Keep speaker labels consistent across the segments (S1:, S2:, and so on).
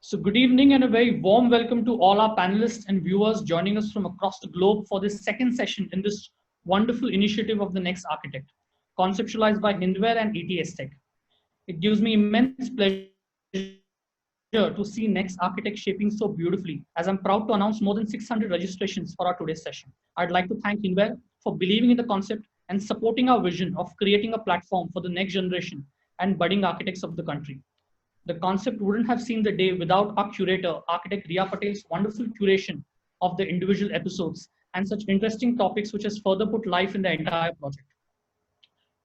S1: So good evening and a very warm welcome to all our panelists and viewers joining us from across the globe for this second session in this wonderful initiative of the Next Architect, conceptualized by Hindware and ETS Tech. It gives me immense pleasure to see Next Architect shaping so beautifully, as I'm proud to announce more than 600 registrations for our today's session. I'd like to thank Hindware for believing in the concept and supporting our vision of creating a platform for the next generation and budding architects of the country. The concept wouldn't have seen the day without our curator, architect Riya Patel's wonderful curation of the individual episodes and such interesting topics which has further put life in the entire project.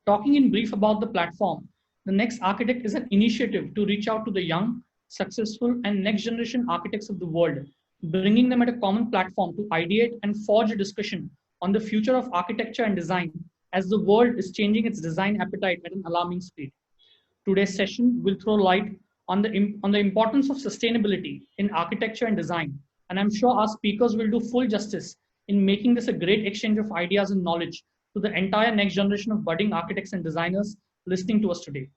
S1: Talking in brief about the platform, the Next Architect is an initiative to reach out to the young, successful, and next generation architects of the world, bringing them at a common platform to ideate and forge a discussion on the future of architecture and design as the world is changing its design appetite at an alarming speed. Today's session will throw light on the importance of sustainability in architecture and design, and I'm sure our speakers will do full justice in making this a great exchange of ideas and knowledge to the entire next generation of budding architects and designers listening to us today.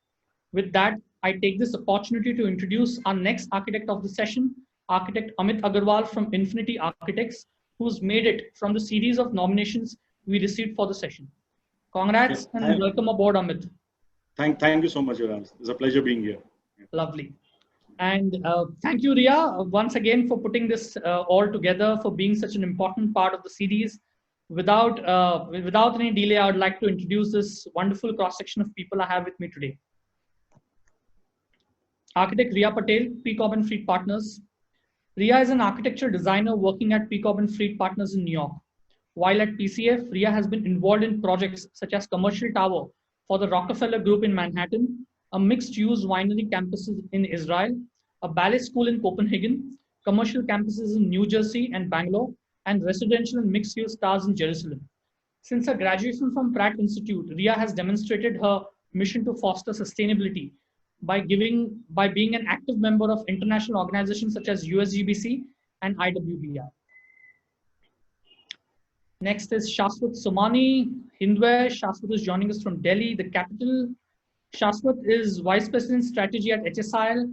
S1: With that, I take this opportunity to introduce our next architect of the session, Architect Amit Agarwal from Infinity Architects, who's made it from the series of nominations we received for the session. Congrats and welcome aboard, Amit.
S2: Thank you so much, Yoram. It's a pleasure being here.
S1: Lovely. And thank you, Riya, once again for putting this all together, for being such an important part of the series. Without any delay, I would like to introduce this wonderful cross-section of people I have with me today. Architect Riya Patel, P. Cobb & Fried Partners. Riya is an architecture designer working at P. Cobb & Fried Partners in New York. While at PCF, Riya has been involved in projects such as Commercial Tower for the Rockefeller Group in Manhattan, a mixed-use winery campus in Israel, a ballet school in Copenhagen, commercial campuses in New Jersey and Bangalore, and residential and mixed-use towers in Jerusalem. Since her graduation from Pratt Institute, Riya has demonstrated her mission to foster sustainability by being an active member of international organizations such as USGBC and IWBR. Next is Shashwat Somani, Hindware. Shashwat is joining us from Delhi, the capital. Shashwat is Vice President Strategy at HSIL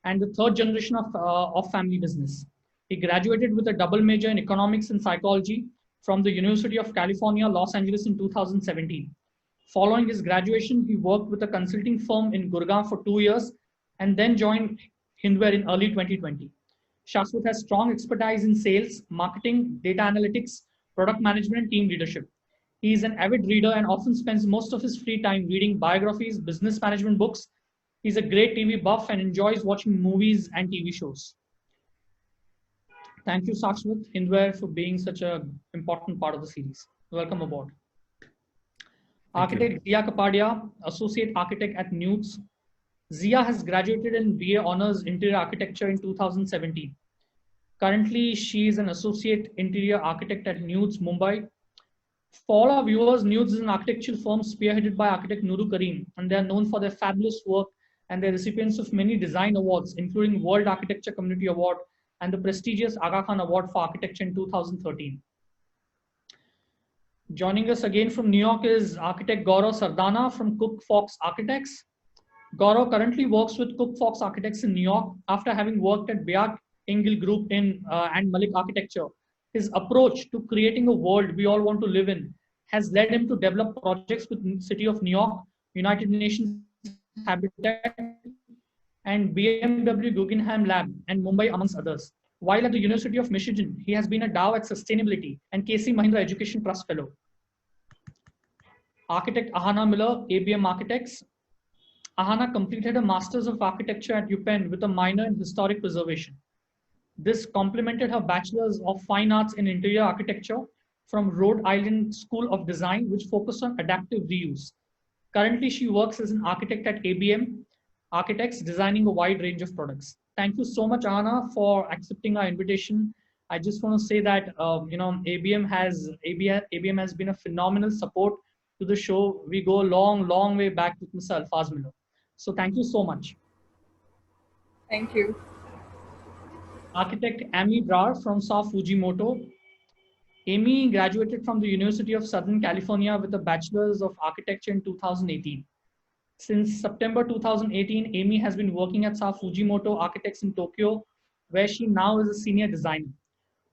S1: and the third generation of family business. He graduated with a double major in economics and psychology from the University of California, Los Angeles in 2017. Following his graduation, he worked with a consulting firm in Gurgaon for 2 years and then joined Hindware in early 2020. Shashwat has strong expertise in sales, marketing, data analytics, product management, and team leadership. He is an avid reader and often spends most of his free time reading biographies, business management books. He's a great TV buff and enjoys watching movies and TV shows. Thank you, Shashwat Hindware, for being such an important part of the series. Welcome aboard. Architect Zia Kapadia, Associate Architect at Newts. Zia has graduated in BA Honors Interior Architecture in 2017. Currently, she is an Associate Interior Architect at Newts, Mumbai. For all our viewers, Newts is an architectural firm spearheaded by architect Nuru Karim, and they are known for their fabulous work and they're recipients of many design awards, including World Architecture Community Award and the prestigious Aga Khan Award for Architecture in 2013. Joining us again from New York is architect Gaurav Sardana from Cook Fox Architects. Gaurav currently works with Cook Fox Architects in New York after having worked at Bayat Engel Group and Malik Architecture. His approach to creating a world we all want to live in has led him to develop projects with the City of New York, United Nations Habitat, and BMW Guggenheim Lab and Mumbai, amongst others. While at the University of Michigan, he has been a Dow at Sustainability and KC Mahindra Education Trust Fellow. Architect Ahana Miller, ABM Architects. Ahana completed a Masters of Architecture at UPenn with a minor in Historic Preservation. This complemented her Bachelor's of Fine Arts in Interior Architecture from Rhode Island School of Design, which focused on adaptive reuse. Currently, she works as an architect at ABM Architects, designing a wide range of products. Thank you so much, Anna, for accepting our invitation. I just want to say that ABM has been a phenomenal support to the show. We go a long way back with Mr. Alfaz Miller. So thank you so much.
S3: Thank you.
S1: Architect Amy Brar from Sao Fujimoto. Amy graduated from the University of Southern California with a Bachelor's of Architecture in 2018. Since September 2018, Amy has been working at Sao Fujimoto Architects in Tokyo where she now is a senior designer.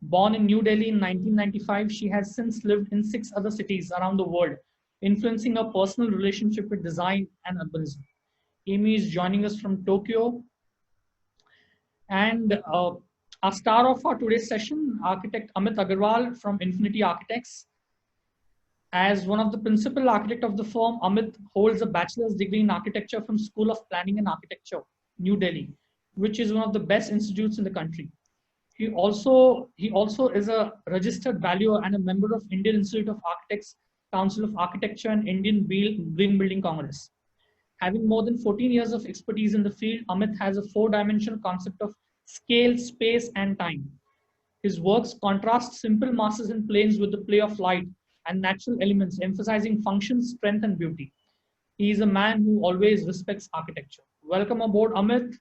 S1: Born in New Delhi in 1995, she has since lived in 6 other cities around the world, influencing her personal relationship with design and urbanism. Amy is joining us from Tokyo. And our star of our today's session, architect Amit Agarwal from Infinity Architects. As one of the principal architect of the firm, Amit holds a bachelor's degree in architecture from School of Planning and Architecture, New Delhi, which is one of the best institutes in the country. He also is a registered valuer and a member of Indian Institute of Architects, Council of Architecture, and Indian Green Building Congress. Having more than 14 years of expertise in the field, Amit has a 4-dimensional concept of scale, space, and time. His works contrast simple masses and planes with the play of light and natural elements, emphasizing function, strength, and beauty. He is a man who always respects architecture. Welcome aboard, Amit.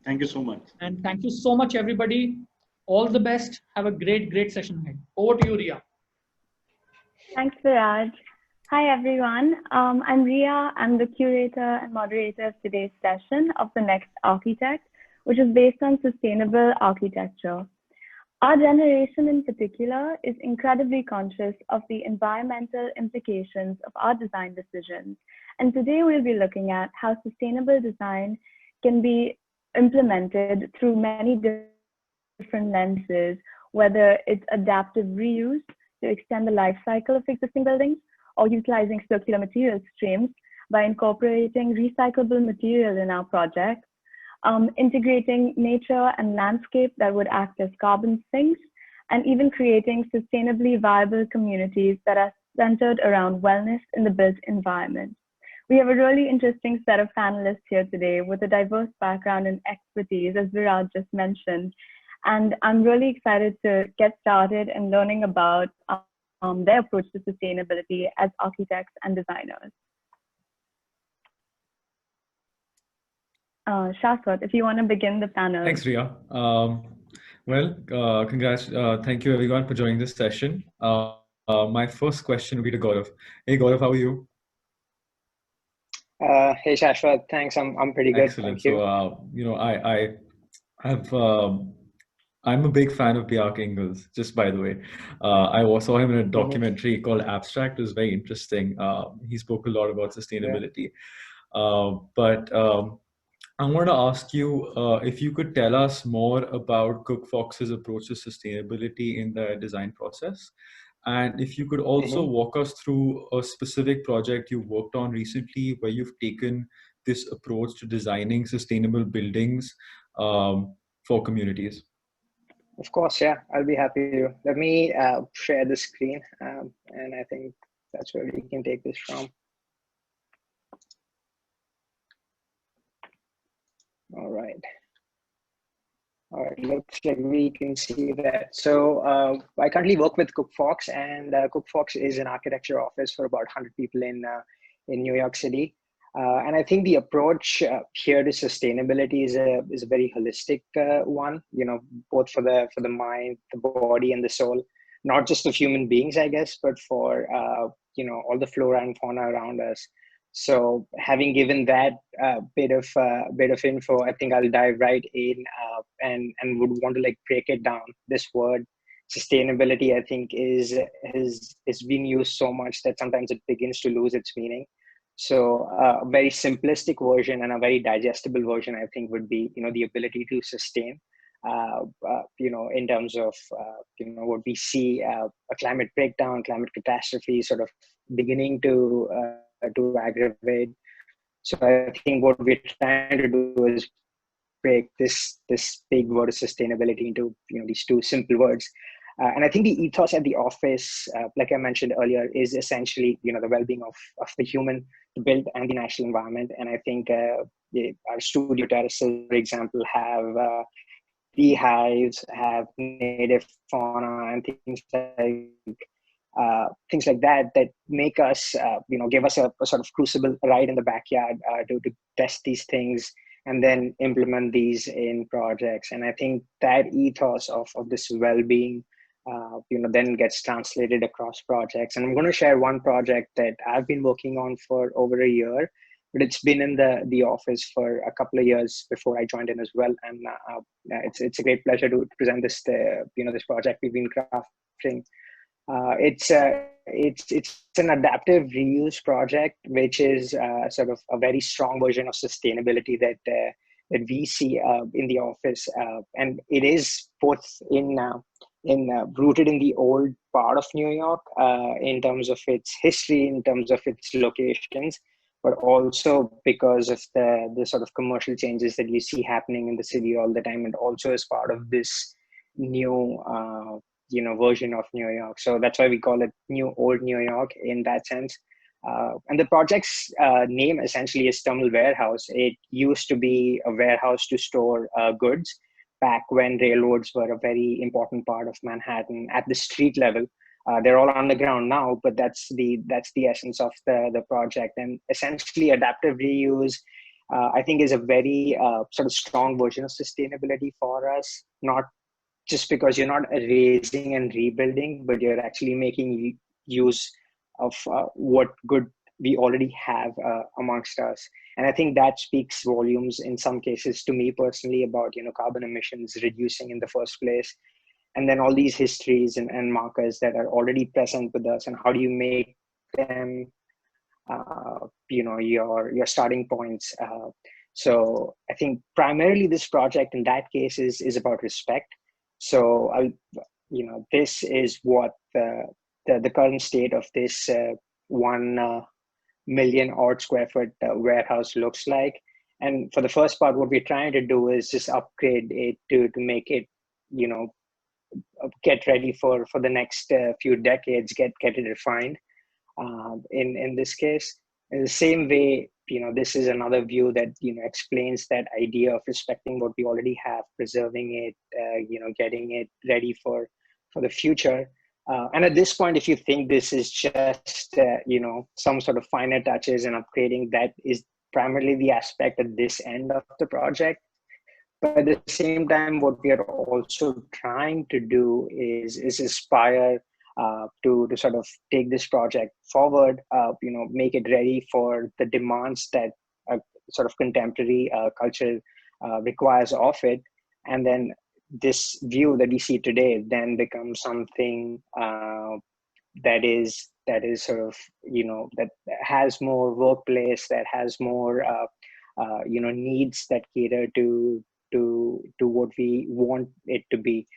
S2: Thank you so much.
S1: And thank you so much, everybody. All the best. Have a great session ahead. Over to you, Ria.
S4: Thanks, Viraj. Hi, everyone. I'm Ria. I'm the curator and moderator of today's session of The Next Architect, which is based on sustainable architecture. Our generation in particular is incredibly conscious of the environmental implications of our design decisions. And today we'll be looking at how sustainable design can be implemented through many different lenses, whether it's adaptive reuse to extend the life cycle of existing buildings, or utilizing circular material streams by incorporating recyclable material in our projects, integrating nature and landscape that would act as carbon sinks, and even creating sustainably viable communities that are centered around wellness in the built environment. We have a really interesting set of panelists here today with a diverse background and expertise, as Viraj just mentioned. And I'm really excited to get started in learning about their approach to sustainability as architects and designers. Shashwat, if you want to begin the panel.
S5: Thanks, Ria. Congrats. Thank you, everyone, for joining this session. My first question will be to Gaurav. Hey, Gaurav, how are you?
S6: Hey, Shashwat. Thanks. I'm pretty good.
S5: Excellent.
S6: Thank you.
S5: So, I'm a big fan of Bjarke Ingels, just by the way. I saw him in a documentary called Abstract. It was very interesting. He spoke a lot about sustainability. But I want to ask you if you could tell us more about Cook Fox's approach to sustainability in the design process. And if you could also walk us through a specific project you worked on recently where you've taken this approach to designing sustainable buildings for communities.
S6: Of course, yeah, I'll be happy to. Let me share the screen, and I think that's where we can take this from. All right. Looks like we can see that. So I currently work with Cook Fox, and Cook Fox is an architecture office for about 100 people in New York City. And I think the approach here to sustainability is a very holistic one. Both for the mind, the body, and the soul, not just of human beings, I guess, but for all the flora and fauna around us. So, having given that bit of info, I think I'll dive right in and would want to break it down. This word sustainability, I think, is being used so much that sometimes it begins to lose its meaning. So a very simplistic version and a very digestible version, I think, would be, the ability to sustain, in terms of, what we see, a climate breakdown, climate catastrophe sort of beginning to aggravate. So I think what we're trying to do is break this big word of sustainability into, these two simple words. And I think the ethos at the office, like I mentioned earlier, is essentially, the well-being of the human, the built, and the natural environment. And I think our studio terraces, for example, have beehives, have native fauna, and things like that make us, give us a sort of crucible right in the backyard to test these things and then implement these in projects. And I think that ethos of this well-being, then gets translated across projects. And I'm going to share one project that I've been working on for over a year, but it's been in the office for a couple of years before I joined in as well. And it's a great pleasure to present this this project we've been crafting. It's an adaptive reuse project, which is sort of a very strong version of sustainability that we see in the office, and it is both in rooted in the old part of New York in terms of its history, in terms of its locations, but also because of the sort of commercial changes that you see happening in the city all the time, and also as part of this new version of New York. So that's why we call it New Old New York in that sense. And the project's name essentially is Terminal Warehouse. It used to be a warehouse to store goods back when railroads were a very important part of Manhattan at the street level. They're all underground now, but that's the essence of the project. And essentially, adaptive reuse, I think, is a very sort of strong version of sustainability for us. Not just because you're not erasing and rebuilding, but you're actually making use of what good we already have amongst us. And I think that speaks volumes in some cases to me personally about carbon emissions reducing in the first place, and then all these histories and markers that are already present with us, and how do you make them your starting points. So I think primarily this project in that case is about respect. So this is what the current state of this 1 million odd square foot warehouse looks like. And for the first part, what we're trying to do is just upgrade it to make it, get ready for the next few decades, get it refined. In this case, in the same way, this is another view that explains that idea of respecting what we already have, preserving it, getting it ready for the future. And at this point, if you think this is just some sort of finer touches and upgrading, that is primarily the aspect at this end of the project. But at the same time, what we are also trying to do is aspire to sort of take this project forward, make it ready for the demands that sort of contemporary culture requires of it. And then this view that we see today then becomes something that is sort of, that has more workplace, that has more, needs that cater to what we want it to be.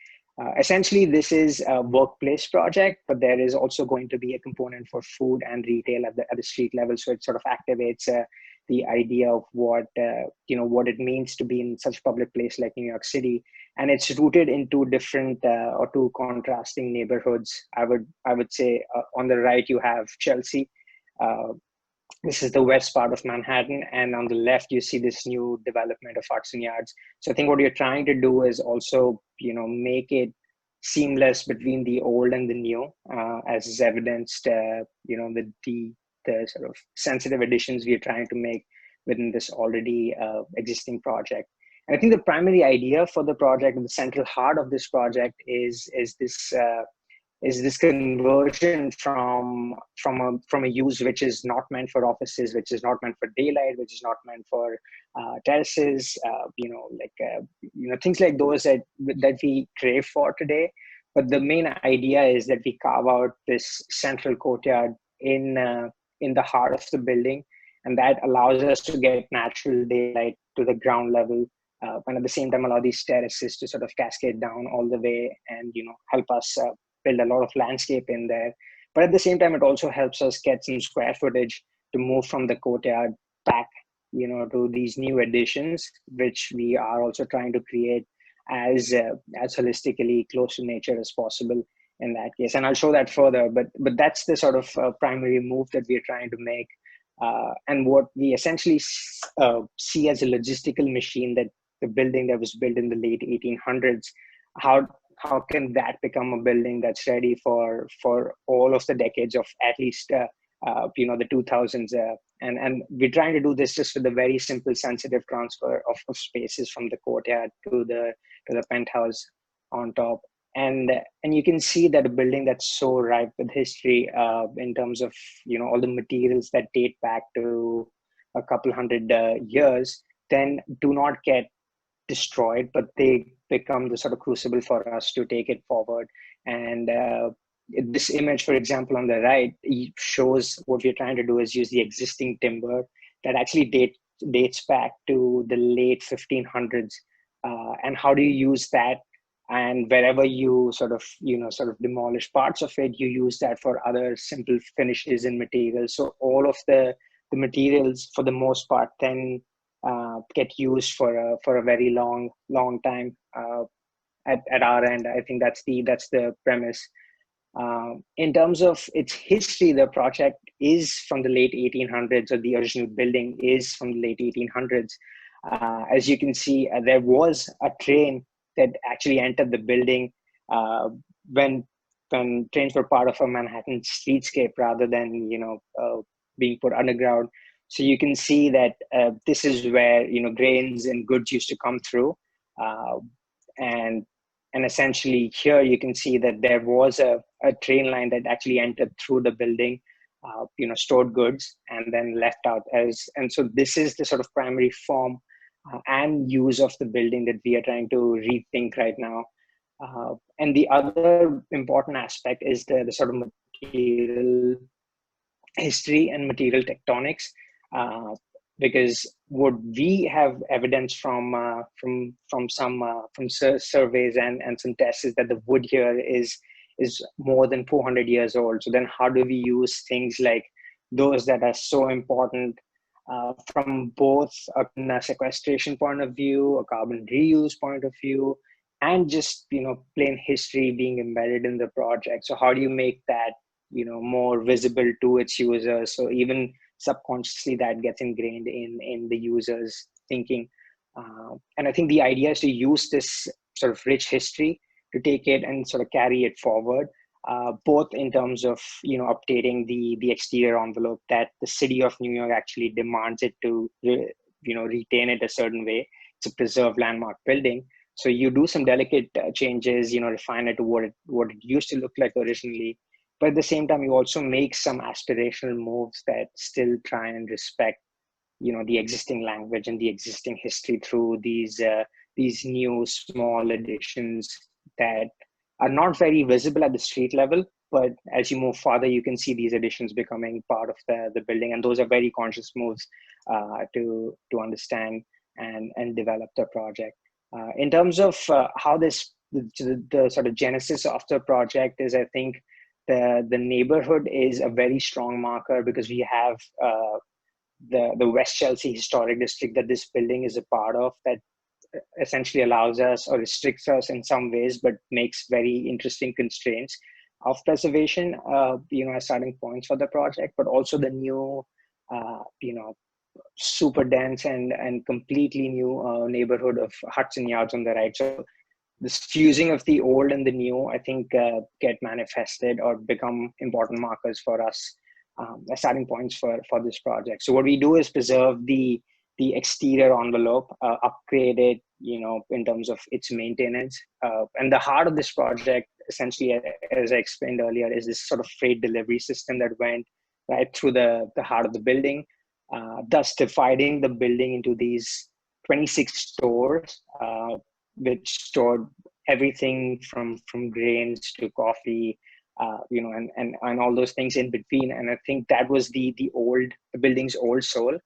S6: Essentially, this is a workplace project, but there is also going to be a component for food and retail at the street level. So it sort of activates the idea of what it means to be in such a public place like New York City, and it's rooted in two different or two contrasting neighborhoods. I would say on the right you have Chelsea. This is the west part of Manhattan, and on the left you see this new development of Hudson Yards. So I think what you're trying to do is also make it seamless between the old and the new, as is evidenced with the sort of sensitive additions we are trying to make within this already existing project. And I think the primary idea for the project, the central heart of this project, is this conversion from a use which is not meant for offices, which is not meant for daylight, which is not meant for terraces, things like those that we crave for today. But the main idea is that we carve out this central courtyard in the heart of the building, and that allows us to get natural daylight to the ground level, and at the same time allow these terraces to sort of cascade down all the way and help us build a lot of landscape in there. But at the same time, it also helps us get some square footage to move from the courtyard back to these new additions, which we are also trying to create as holistically close to nature as possible in that case. And I'll show that further, but that's the sort of primary move that we're trying to make. And what we essentially see as a logistical machine, that the building that was built in the late 1800s, how can that become a building that's ready for all of the decades of at least the 2000s? And we're trying to do this just with a very simple, sensitive transfer of spaces from the courtyard to the penthouse on top. And you can see that a building that's so ripe with history in terms of all the materials that date back to a couple hundred years, then do not get destroyed, but they become the sort of crucible for us to take it forward. And this image, for example, on the right, shows what we're trying to do is use the existing timber that actually dates back to the late 1500s. And how do you use that? And wherever you sort of demolish parts of it, you use that for other simple finishes and materials. So all of the materials, for the most part, then get used for a very long time. At our end, I think that's the premise. In terms of its history, the project is from the late 1800s, or the original building is from the late 1800s. As you can see, there was a train that actually entered the building when trains were part of a Manhattan streetscape rather than being put underground. So you can see that this is where grains and goods used to come through, and essentially here you can see that there was a train line that actually entered through the building, stored goods and then left out and so this is the sort of primary form and use of the building that we are trying to rethink right now. And the other important aspect is the sort of material history and material tectonics, because what we have evidence from some surveys and some tests is that the wood here is more than 400 years old. So then how do we use things like those that are so important from both a sequestration point of view, a carbon reuse point of view, and just plain history being embedded in the project? So how do you make that more visible to its users, so even subconsciously that gets ingrained in the user's thinking? And I think the idea is to use this sort of rich history to take it and sort of carry it forward, both in terms of updating the exterior envelope that the city of New York actually demands it to retain it a certain way. It's a preserved landmark building, so you do some delicate changes, refine it to what it used to look like originally. But at the same time, you also make some aspirational moves that still try and respect, the existing language and the existing history through these new small additions that are not very visible at the street level. But as you move farther, you can see these additions becoming part of the building, and those are very conscious moves to understand and develop the project. In terms of how the sort of genesis of the project is, I think the neighborhood is a very strong marker, because we have the West Chelsea Historic District that this building is a part of, that essentially allows us or restricts us in some ways, but makes very interesting constraints of preservation, as starting points for the project. But also the new, super dense and completely new neighborhood of Hudson Yards on the right. So this fusing of the old and the new, I think, get manifested or become important markers for us as starting points for this project. So what we do is preserve the exterior envelope, upgrade it, in terms of its maintenance. And the heart of this project, essentially, as I explained earlier, is this sort of freight delivery system that went right through the heart of the building, thus dividing the building into these 26 stores, which stored everything from grains to coffee, and all those things in between. And I think that was the building's old soul,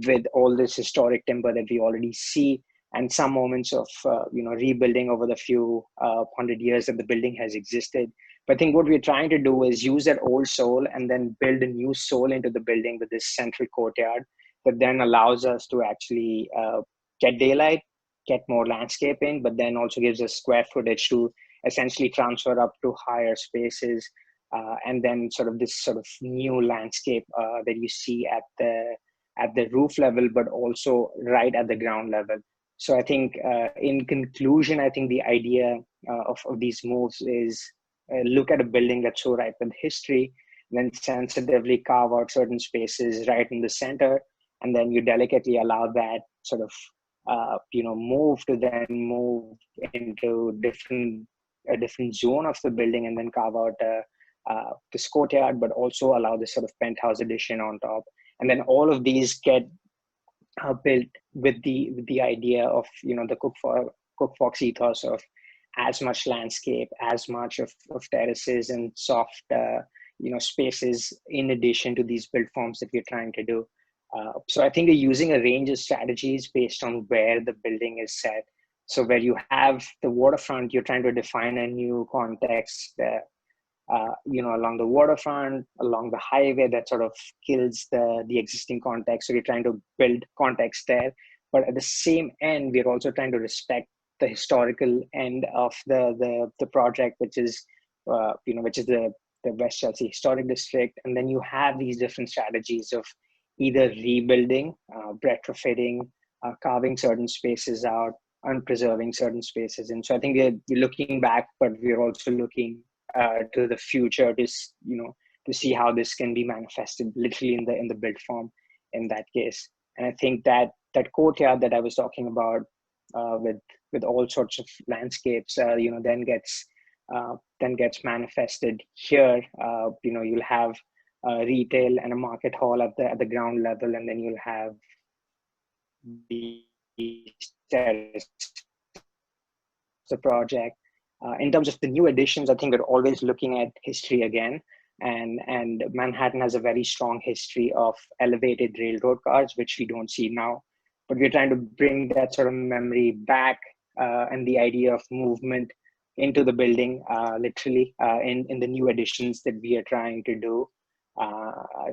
S6: with all this historic timber that we already see, and some moments of rebuilding over the few 100 years that the building has existed. But I think what we're trying to do is use that old soul and then build a new soul into the building with this central courtyard that then allows us to actually get daylight, get more landscaping, but then also gives us square footage to essentially transfer up to higher spaces, and then sort of this sort of new landscape that you see at the roof level, but also right at the ground level. So I think, in conclusion, I think the idea of these moves is look at a building that's so ripe with history, then sensitively carve out certain spaces right in the center, and then you delicately allow that sort of move to then move into a different zone of the building, and then carve out this courtyard, but also allow this sort of penthouse addition on top. And then all of these get built with the idea of, the Cook Fox ethos of as much landscape, as much of terraces and soft, spaces in addition to these built forms that we're trying to do. So I think we're using a range of strategies based on where the building is set. So where you have the waterfront, you're trying to define a new context, along the waterfront, along the highway that sort of kills the existing context. So we're trying to build context there. But at the same end, we're also trying to respect the historical end of the project, which is the West Chelsea Historic District. And then you have these different strategies of either rebuilding, retrofitting, carving certain spaces out, and preserving certain spaces. And so I think we're looking back, but we're also looking to the future to see how this can be manifested literally in the built form in that case. And I think that courtyard that I was talking about with all sorts of landscapes, then gets manifested here. You'll have retail and a market hall at the ground level, and then you'll have the project. In terms of the new additions, I think we're always looking at history again. And Manhattan has a very strong history of elevated railroad cars, which we don't see now. But we're trying to bring that sort of memory back, and the idea of movement into the building, literally, in the new additions that we are trying to do.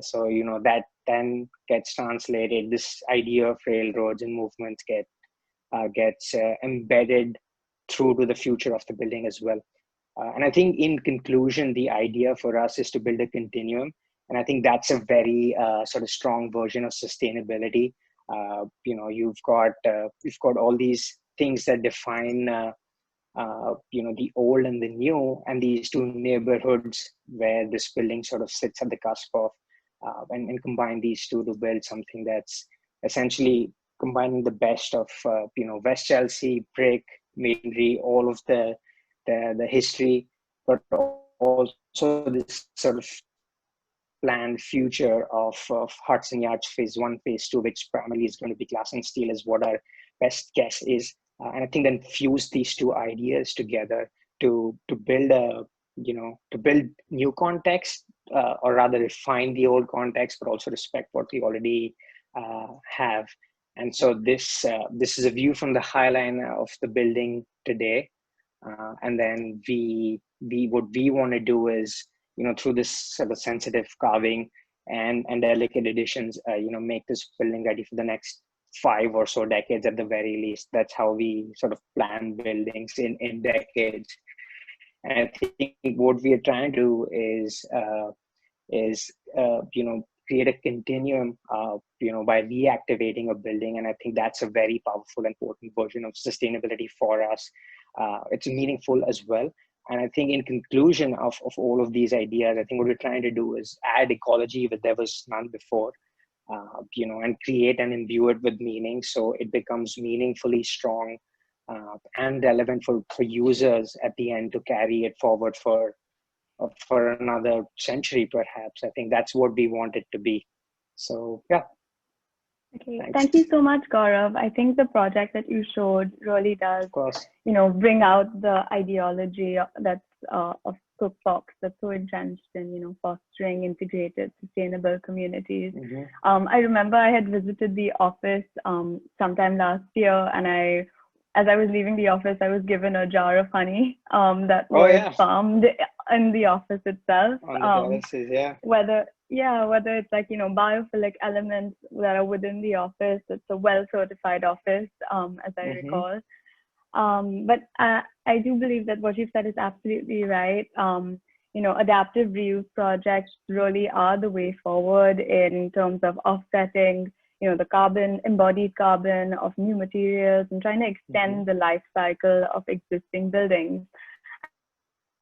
S6: So that then gets translated. This idea of railroads and movements gets embedded through to the future of the building as well. And I think in conclusion, the idea for us is to build a continuum. And I think that's a very sort of strong version of sustainability. You've got all these things that define the old and the new, and these two neighborhoods where this building sort of sits at the cusp of, and combine these two to build something that's essentially combining the best of West Chelsea, brick, masonry, all of the history, but also this sort of planned future of Hudson Yards Phase 1, Phase 2, which primarily is going to be glass and steel, is what our best guess is. And I think then fuse these two ideas together to build new context, or rather refine the old context, but also respect what we already have. And so this is a view from the High Line of the building today. And then what we want to do is, through this sort of sensitive carving and delicate additions, make this building ready for the next 5 or so decades at the very least. That's how we sort of plan buildings in decades. And I think what we are trying to do is create a continuum, by reactivating a building. And I think that's a very powerful, important version of sustainability for us. It's meaningful as well. And I think in conclusion of all of these ideas, I think what we're trying to do is add ecology where there was none before, and create and imbue it with meaning, so it becomes meaningfully strong and relevant for users at the end to carry it forward for another century, perhaps. I think that's what we want it to be. So, yeah.
S4: Okay,
S6: Thanks.
S4: thank you so much, Gaurav. I think the project that you showed really does,
S6: Of course.
S4: bring out the ideology that's of Cook Fox that's so entrenched in, fostering integrated, sustainable communities.
S6: Mm-hmm.
S4: I remember I had visited the office sometime last year, and as I was leaving the office, I was given a jar of honey that was farmed in the office itself.
S6: On the terraces, yeah.
S4: Whether it's like, biophilic elements that are within the office. It's a well-certified office, as I recall. But I do believe that what you've said is absolutely right. Adaptive reuse projects really are the way forward in terms of offsetting, the embodied carbon of new materials, and trying to extend the life cycle of existing buildings.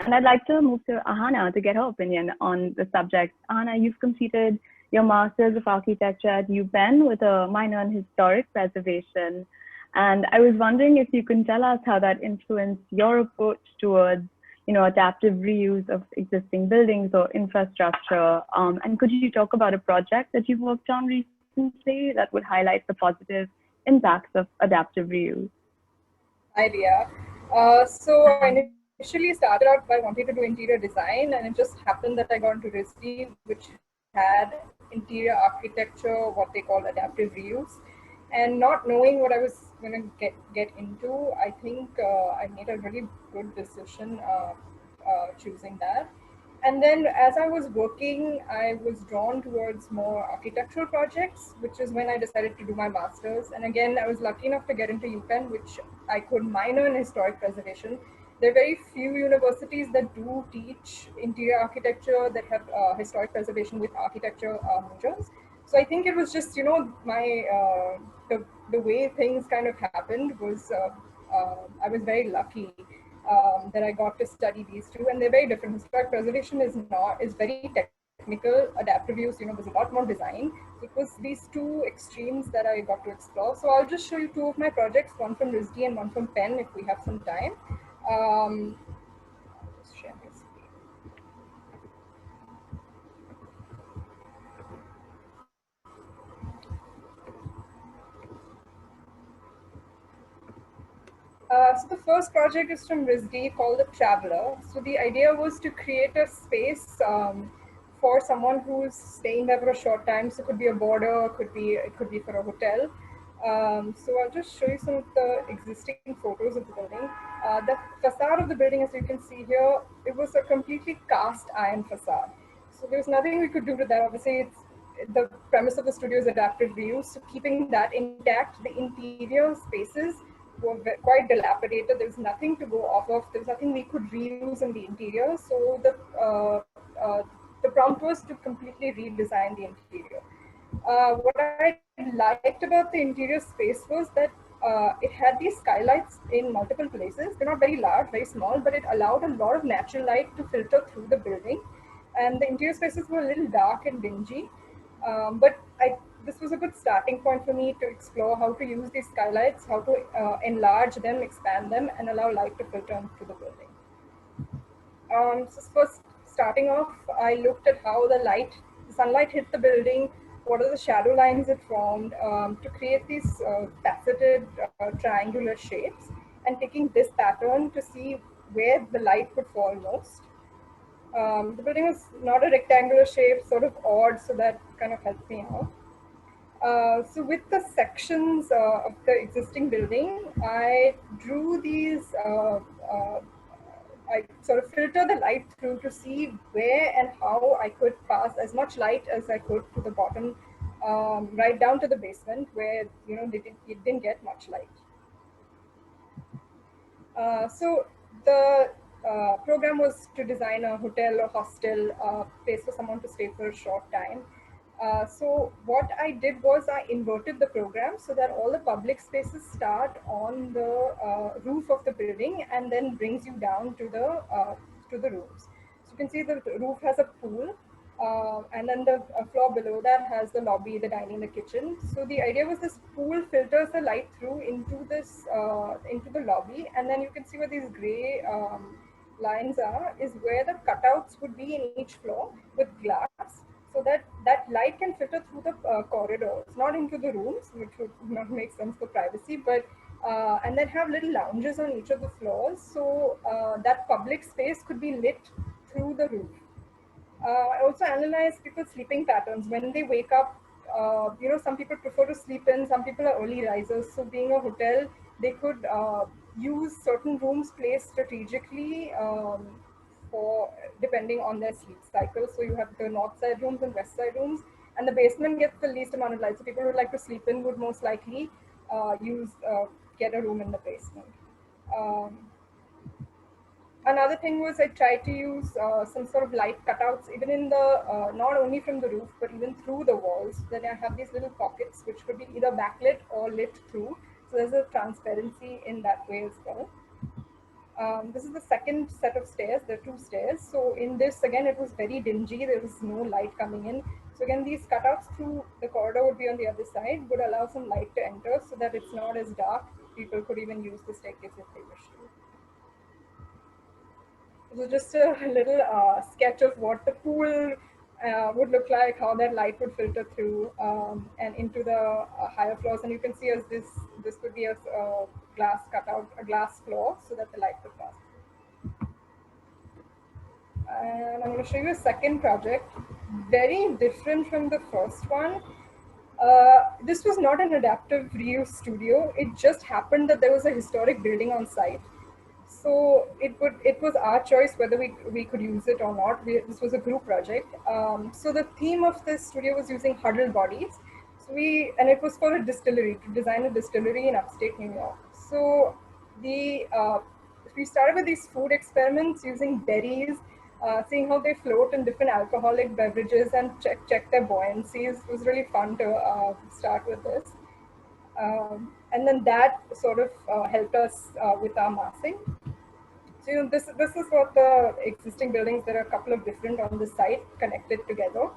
S4: And I'd like to move to Ahana to get her opinion on the subject. Ahana, you've completed your Master's of Architecture at UPenn with a minor in Historic Preservation. And I was wondering if you can tell us how that influenced your approach towards, adaptive reuse of existing buildings or infrastructure. And could you talk about a project that you've worked on recently that would highlight the positive impacts of adaptive reuse?
S3: Hi, Ria. So I initially started out by wanting to do interior design, and it just happened that I got into RISD, which had interior architecture, what they call adaptive reuse. And not knowing what I was going to get into, I think I made a really good decision choosing that. And then as I was working, I was drawn towards more architectural projects, which is when I decided to do my master's. And again, I was lucky enough to get into UPenn, which I could minor in historic preservation. There are very few universities that do teach interior architecture that have historic preservation with architecture majors. So I think it was just, my the way things kind of happened was I was very lucky that I got to study these two, and they're very different. Historic preservation is very technical. Adaptive use, there's a lot more design. So it was these two extremes that I got to explore. So I'll just show you two of my projects, one from RISD and one from Penn, if we have some time. Just share my screen. So the first project is from RISD called The Traveler. So the idea was to create a space for someone who's staying there for a short time. So it could be a boarder, it could be for a hotel. So I'll just show you some of the existing photos of the building. The facade of the building, as you can see here, it was a completely cast iron facade. So there's nothing we could do to that. Obviously, the premise of the studio is adaptive reuse. So keeping that intact, the interior spaces were quite dilapidated. There was nothing to go off of. There was nothing we could reuse in the interior. So the prompt was to completely redesign the interior. What I liked about the interior space was that it had these skylights in multiple places. They're not very large, very small, but it allowed a lot of natural light to filter through the building. And the interior spaces were a little dark and dingy. But this was a good starting point for me to explore how to use these skylights, how to enlarge them, expand them, and allow light to filter into the building. So first, starting off, I looked at how the sunlight hit the building, what are the shadow lines it formed to create these faceted triangular shapes, and taking this pattern to see where the light would fall most. The building was not a rectangular shape, sort of odd, so that kind of helped me out. So with the sections of the existing building, I drew these, I sort of filtered the light through to see where and how I could pass as much light as I could to the bottom, right down to the basement where, it didn't get much light. So the program was to design a hotel or hostel place for someone to stay for a short time. So what I did was I inverted the program so that all the public spaces start on the roof of the building and then brings you down to the rooms. So you can see the roof has a pool, and then the floor below that has the lobby, the dining, the kitchen. So the idea was this pool filters the light through into the lobby, and then you can see where these gray lines is where the cutouts would be in each floor with glass, so that light can filter through the corridors, not into the rooms, which would not make sense for privacy, but and then have little lounges on each of the floors, so that public space could be lit through the roof. I also analyze people's sleeping patterns. When they wake up, some people prefer to sleep in, some people are early risers. So being a hotel, they could use certain rooms placed strategically for depending on their sleep cycle. So you have the north side rooms and west side rooms, and the basement gets the least amount of light. So people who would like to sleep in would most likely get a room in the basement. Another thing was I tried to use some sort of light cutouts, even in the, not only from the roof, but even through the walls. Then I have these little pockets, which could be either backlit or lit through. So there's a transparency in that way as well. This is the second set of stairs. There are two stairs. So in this, again, it was very dingy. There was no light coming in. So again, these cutouts through the corridor would be on the other side, would allow some light to enter so that it's not as dark. People could even use the staircase if they wish to. was just a little sketch of what the pool would look like, how that light would filter through and into the higher floors. And you can see as this could be a glass cutout, a glass floor, so that the light would pass. And I'm going to show you a second project, very different from the first one. This was not an adaptive reuse studio. It just happened that there was a historic building on site. So it was our choice whether we could use it or not. This was a group project. So the theme of this studio was using huddled bodies. So and it was for a distillery, to design a distillery in upstate New York. So we started with these food experiments using berries, seeing how they float in different alcoholic beverages and check their buoyancies. It was really fun to start with this. And then that sort of helped us with our massing. So this is what the existing buildings. There are a couple of different on the site connected together.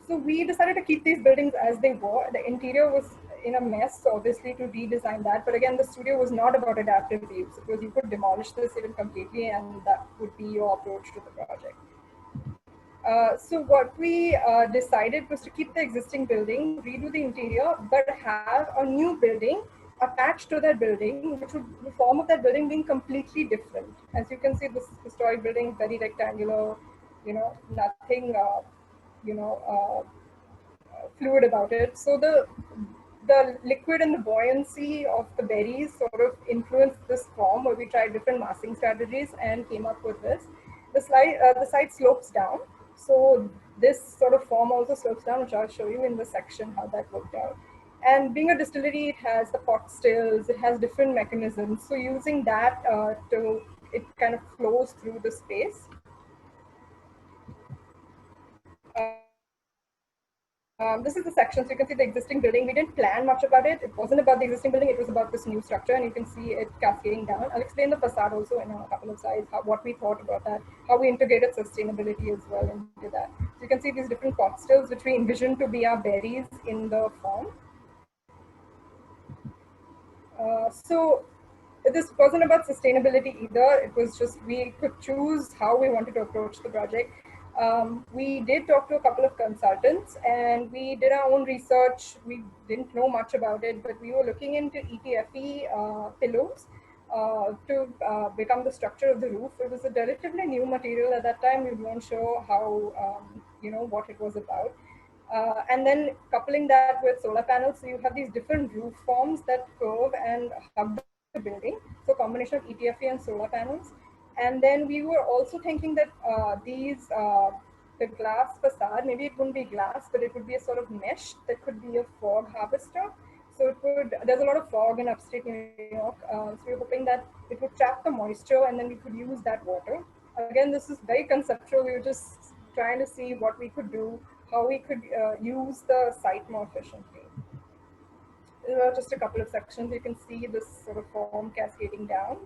S3: So we decided to keep these buildings as they were. The interior was in a mess, obviously, to redesign that. But again, the studio was not about adaptive reuse. It was you could demolish this even completely, and that would be your approach to the project. So what we decided was to keep the existing building, redo the interior, but have a new building attached to that building, which would the form of that building being completely different. As you can see, this historic building, very rectangular, nothing, fluid about it. So the liquid and the buoyancy of the berries sort of influenced this form, where we tried different massing strategies and came up with this. The site slopes down. So this sort of form also slopes down, which I'll show you in the section how that worked out. And being a distillery, it has the pot stills, it has different mechanisms. So using that it kind of flows through the space. This is the section, so you can see the existing building. We didn't plan much about it. It wasn't about the existing building, it was about this new structure, and you can see it cascading down. I'll explain the facade also in a couple of slides, what we thought about that, how we integrated sustainability as well into that. So you can see these different pot stills, which we envisioned to be our berries in the form. So this wasn't about sustainability either. It was just we could choose how we wanted to approach the project. We did talk to a couple of consultants, and we did our own research. We didn't know much about it, but we were looking into ETFE pillows to become the structure of the roof. It was a relatively new material at that time. We weren't sure how, what it was about. And then coupling that with solar panels, so you have these different roof forms that curve and hug the building. So combination of ETFE and solar panels. And then we were also thinking that the glass facade, maybe it wouldn't be glass, but it would be a sort of mesh that could be a fog harvester. So there's a lot of fog in upstate New York. So we're hoping that it would trap the moisture, and then we could use that water. Again, this is very conceptual. We were just trying to see what we could do, how we could use the site more efficiently. There are just a couple of sections. You can see this sort of form cascading down.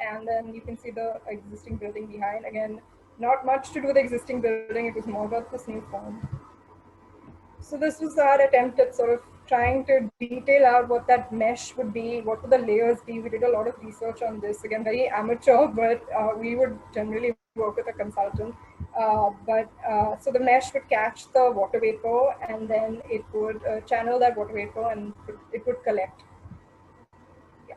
S3: And then you can see the existing building behind. Again, not much to do with the existing building. It was more about this new form. So this was our attempt at sort of trying to detail out what that mesh would be, what would the layers be. We did a lot of research on this. Again, very amateur, but we would generally work with a consultant. So the mesh would catch the water vapor, and then it would channel that water vapor, and it would collect. Yeah.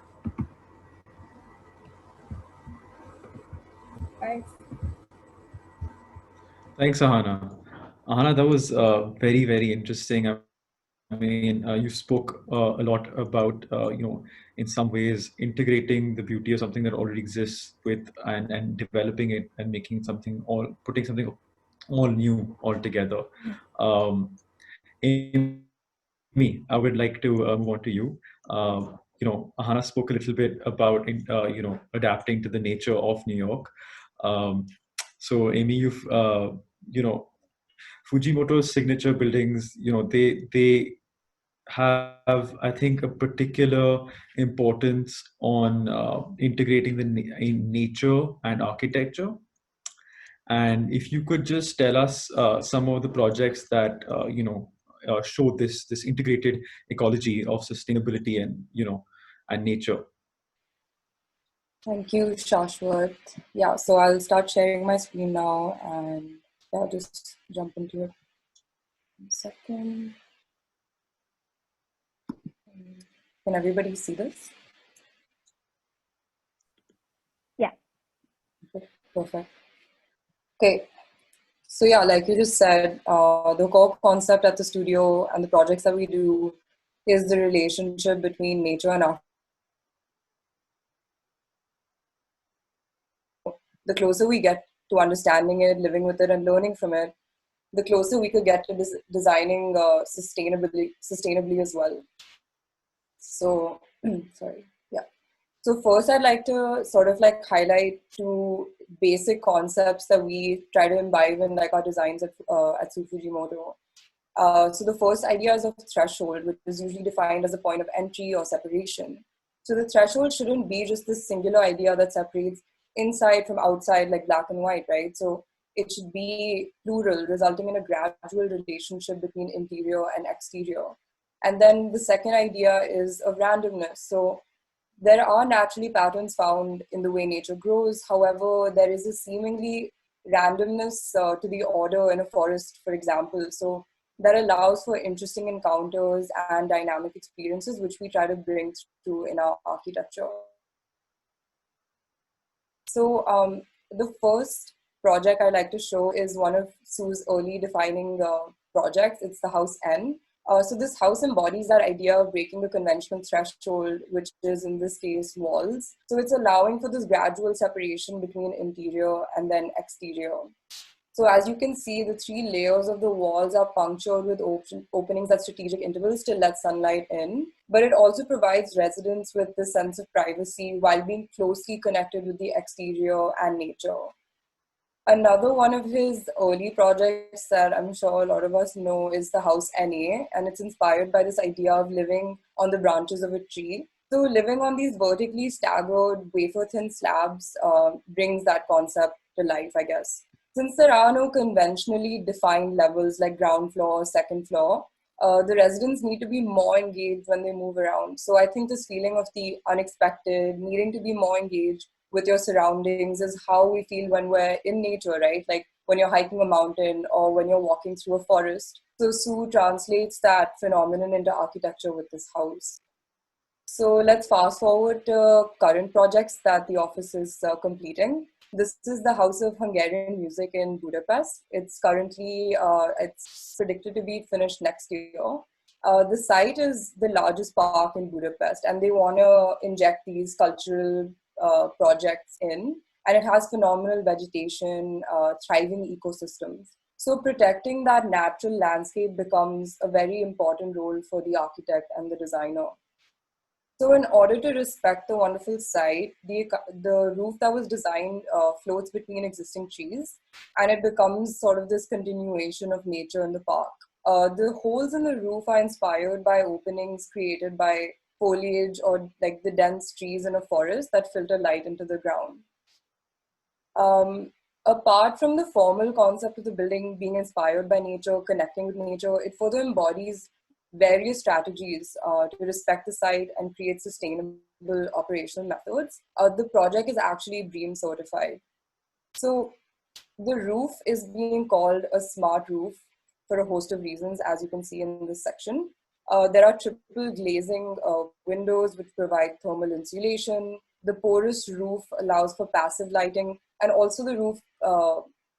S3: Thanks.
S5: Thanks, Ahana. Ahana, that was very, very interesting. I mean, you spoke a lot about, in some ways, integrating the beauty of something that already exists with and developing it and making something putting something all new altogether. Amy, I would like to move on to you. Ahana spoke a little bit about, adapting to the nature of New York. So, Amy, you've, Fujimoto's signature buildings, they have, I think, a particular importance on integrating in nature and architecture. And if you could just tell us some of the projects that show this integrated ecology of sustainability and and nature.
S7: Thank you, Shashwat. Yeah, so I'll start sharing my screen now and I'll just jump into it. 1 second. Can everybody see this?
S4: Yeah.
S7: Okay, perfect. Okay, so yeah, like you just said, the core concept at the studio and the projects that we do is the relationship between nature and art. The closer we get to understanding it, living with it, and learning from it, the closer we could get to designing sustainably as well. So, sorry, yeah. So first, I'd like to sort of like highlight two basic concepts that we try to imbibe in like our designs at Su Fujimoto. So the first idea is of threshold, which is usually defined as a point of entry or separation. So the threshold shouldn't be just this singular idea that separates inside from outside like black and white, right? So it should be plural, resulting in a gradual relationship between interior and exterior. And then the second idea is of randomness. So there are naturally patterns found in the way nature grows. However, there is a seemingly randomness to the order in a forest, for example. So that allows for interesting encounters and dynamic experiences, which we try to bring through in our architecture. So the first project I like to show is one of Sue's early defining projects. It's the house N. So this house embodies that idea of breaking the conventional threshold, which is in this case walls. So it's allowing for this gradual separation between interior and then exterior. So as you can see, the three layers of the walls are punctured with openings at strategic intervals to let sunlight in. But it also provides residents with the sense of privacy while being closely connected with the exterior and nature. Another one of his early projects that I'm sure a lot of us know is the house NA, and it's inspired by this idea of living on the branches of a tree. So living on these vertically staggered wafer-thin slabs brings that concept to life, I guess. Since there are no conventionally defined levels like ground floor or second floor, the residents need to be more engaged when they move around. So I think this feeling of the unexpected, needing to be more engaged with your surroundings is how we feel when we're in nature, right? Like when you're hiking a mountain or when you're walking through a forest. So Sue translates that phenomenon into architecture with this house. So let's fast forward to current projects that the office is completing. This is the House of Hungarian Music in Budapest. It's currently, it's predicted to be finished next year. The site is the largest park in Budapest, and they want to inject these cultural projects in, and it has phenomenal vegetation, thriving ecosystems. So protecting that natural landscape becomes a very important role for the architect and the designer. So in order to respect the wonderful site, the roof that was designed floats between existing trees, and it becomes sort of this continuation of nature in the park. The holes in the roof are inspired by openings created by foliage or like the dense trees in a forest that filter light into the ground. Apart from the formal concept of the building being inspired by nature, connecting with nature, it further embodies various strategies to respect the site and create sustainable operational methods. The project is actually BREEAM certified. So the roof is being called a smart roof for a host of reasons, as you can see in this section. There are triple glazing windows which provide thermal insulation. The porous roof allows for passive lighting, and also the roof,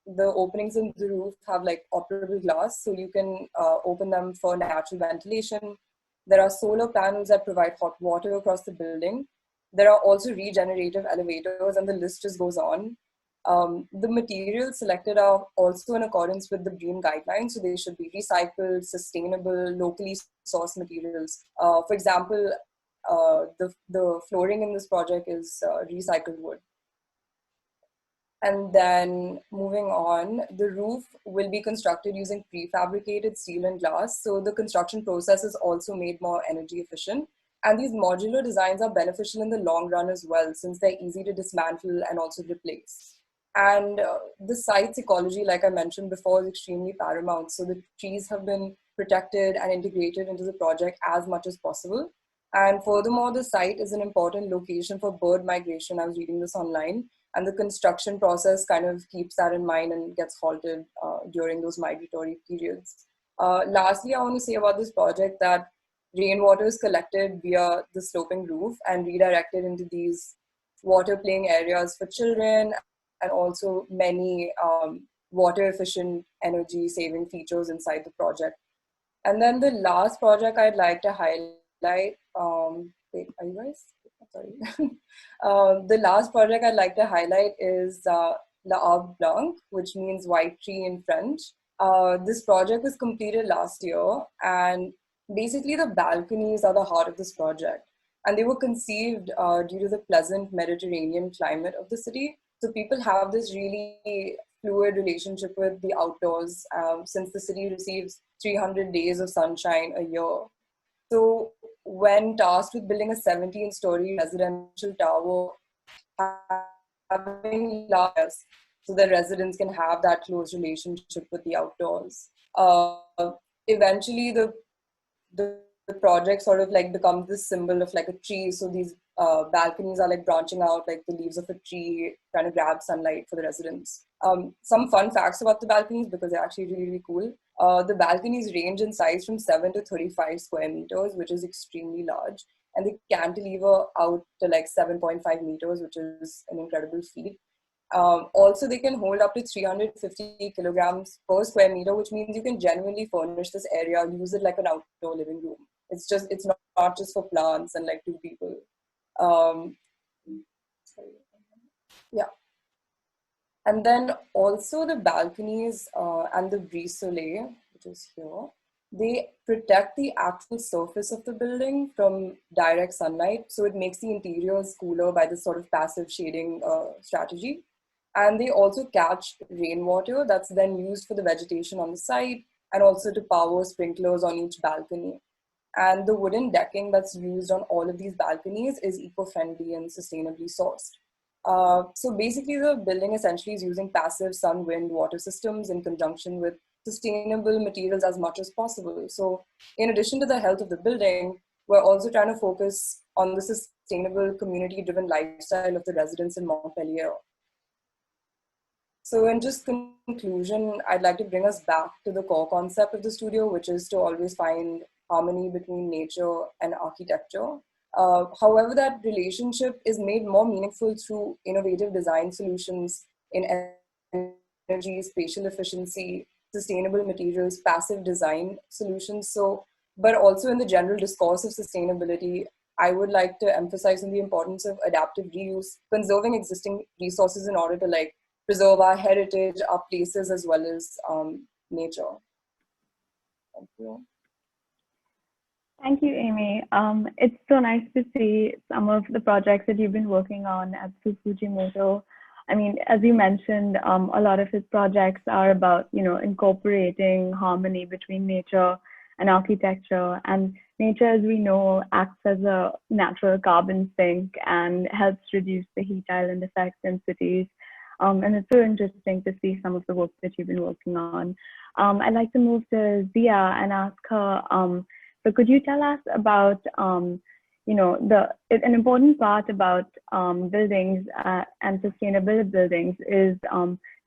S7: the openings in the roof have like operable glass, so you can open them for natural ventilation. There are solar panels that provide hot water across the building. There are also regenerative elevators, and the list just goes on. The materials selected are also in accordance with the BREEAM guidelines, so they should be recycled, sustainable, locally sourced materials. For example, the flooring in this project is recycled wood. And then moving on, the roof will be constructed using prefabricated steel and glass. So the construction process is also made more energy efficient. And these modular designs are beneficial in the long run as well, since they're easy to dismantle and also replace. And the site's ecology, like I mentioned before, is extremely paramount. So the trees have been protected and integrated into the project as much as possible. And furthermore, the site is an important location for bird migration. I was reading this online, and the construction process kind of keeps that in mind and gets halted during those migratory periods. Lastly, I want to say about this project that rainwater is collected via the sloping roof and redirected into these water playing areas for children, and also many water efficient energy saving features inside the project. And then the last project I'd like to highlight, wait, are you guys? Sorry. The last project I'd like to highlight is L'Arbre Blanc, which means white tree in French. This project was completed last year, and basically the balconies are the heart of this project. And they were conceived due to the pleasant Mediterranean climate of the city. So people have this really fluid relationship with the outdoors since the city receives 300 days of sunshine a year. So when tasked with building a 17-story residential tower, having large, so the residents can have that close relationship with the outdoors. Eventually, the project sort of like becomes this symbol of like a tree. So these balconies are like branching out like the leaves of a tree, trying to grab sunlight for the residents. Some fun facts about the balconies, because they're actually really, really cool. The balconies range in size from 7 to 35 square meters, which is extremely large. And the cantilever out to like 7.5 meters, which is an incredible feat. Also, they can hold up to 350 kilograms per square meter, which means you can genuinely furnish this area, use it like an outdoor living room. It's not just for plants and like 2 people. Yeah. And then also the balconies and the brise soleil, which is here, they protect the actual surface of the building from direct sunlight. So it makes the interiors cooler by this sort of passive shading strategy. And they also catch rainwater that's then used for the vegetation on the site and also to power sprinklers on each balcony. And the wooden decking that's used on all of these balconies is eco-friendly and sustainably sourced. So basically the building essentially is using passive sun, wind, water systems in conjunction with sustainable materials as much as possible. So in addition to the health of the building, we're also trying to focus on the sustainable community-driven lifestyle of the residents in Montpellier. So in just conclusion, I'd like to bring us back to the core concept of the studio, which is to always find harmony between nature and architecture. However, that relationship is made more meaningful through innovative design solutions in energy, spatial efficiency, sustainable materials, passive design solutions. So, but also in the general discourse of sustainability, I would like to emphasize on the importance of adaptive reuse, conserving existing resources in order to like preserve our heritage, our places, as well as nature. Thank you.
S4: Thank you, Amy. It's so nice to see some of the projects that you've been working on at Fujimoto. I mean, as you mentioned, a lot of his projects are about, incorporating harmony between nature and architecture. And nature, as we know, acts as a natural carbon sink and helps reduce the heat island effect in cities. And it's so interesting to see some of the work that you've been working on. I'd like to move to Zia and ask her, so could you tell us about, an important part about buildings and sustainable buildings is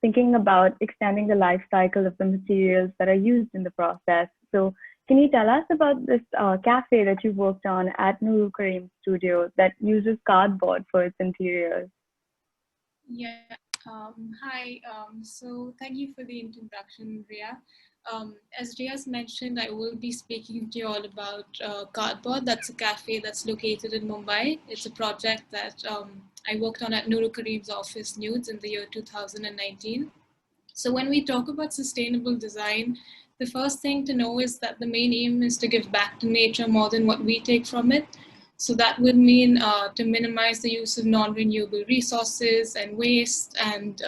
S4: thinking about extending the life cycle of the materials that are used in the process. So can you tell us about this cafe that you worked on at Nuru Karim Studio that uses cardboard for its interiors?
S8: Yeah, hi. So thank you for the introduction, Ria. As Ria's mentioned, I will be speaking to you all about Cardboard. That's a cafe that's located in Mumbai. It's a project that I worked on at Nuru Karim's office, Nudes, in the year 2019. So when we talk about sustainable design, the first thing to know is that the main aim is to give back to nature more than what we take from it. So that would mean to minimize the use of non-renewable resources and waste. And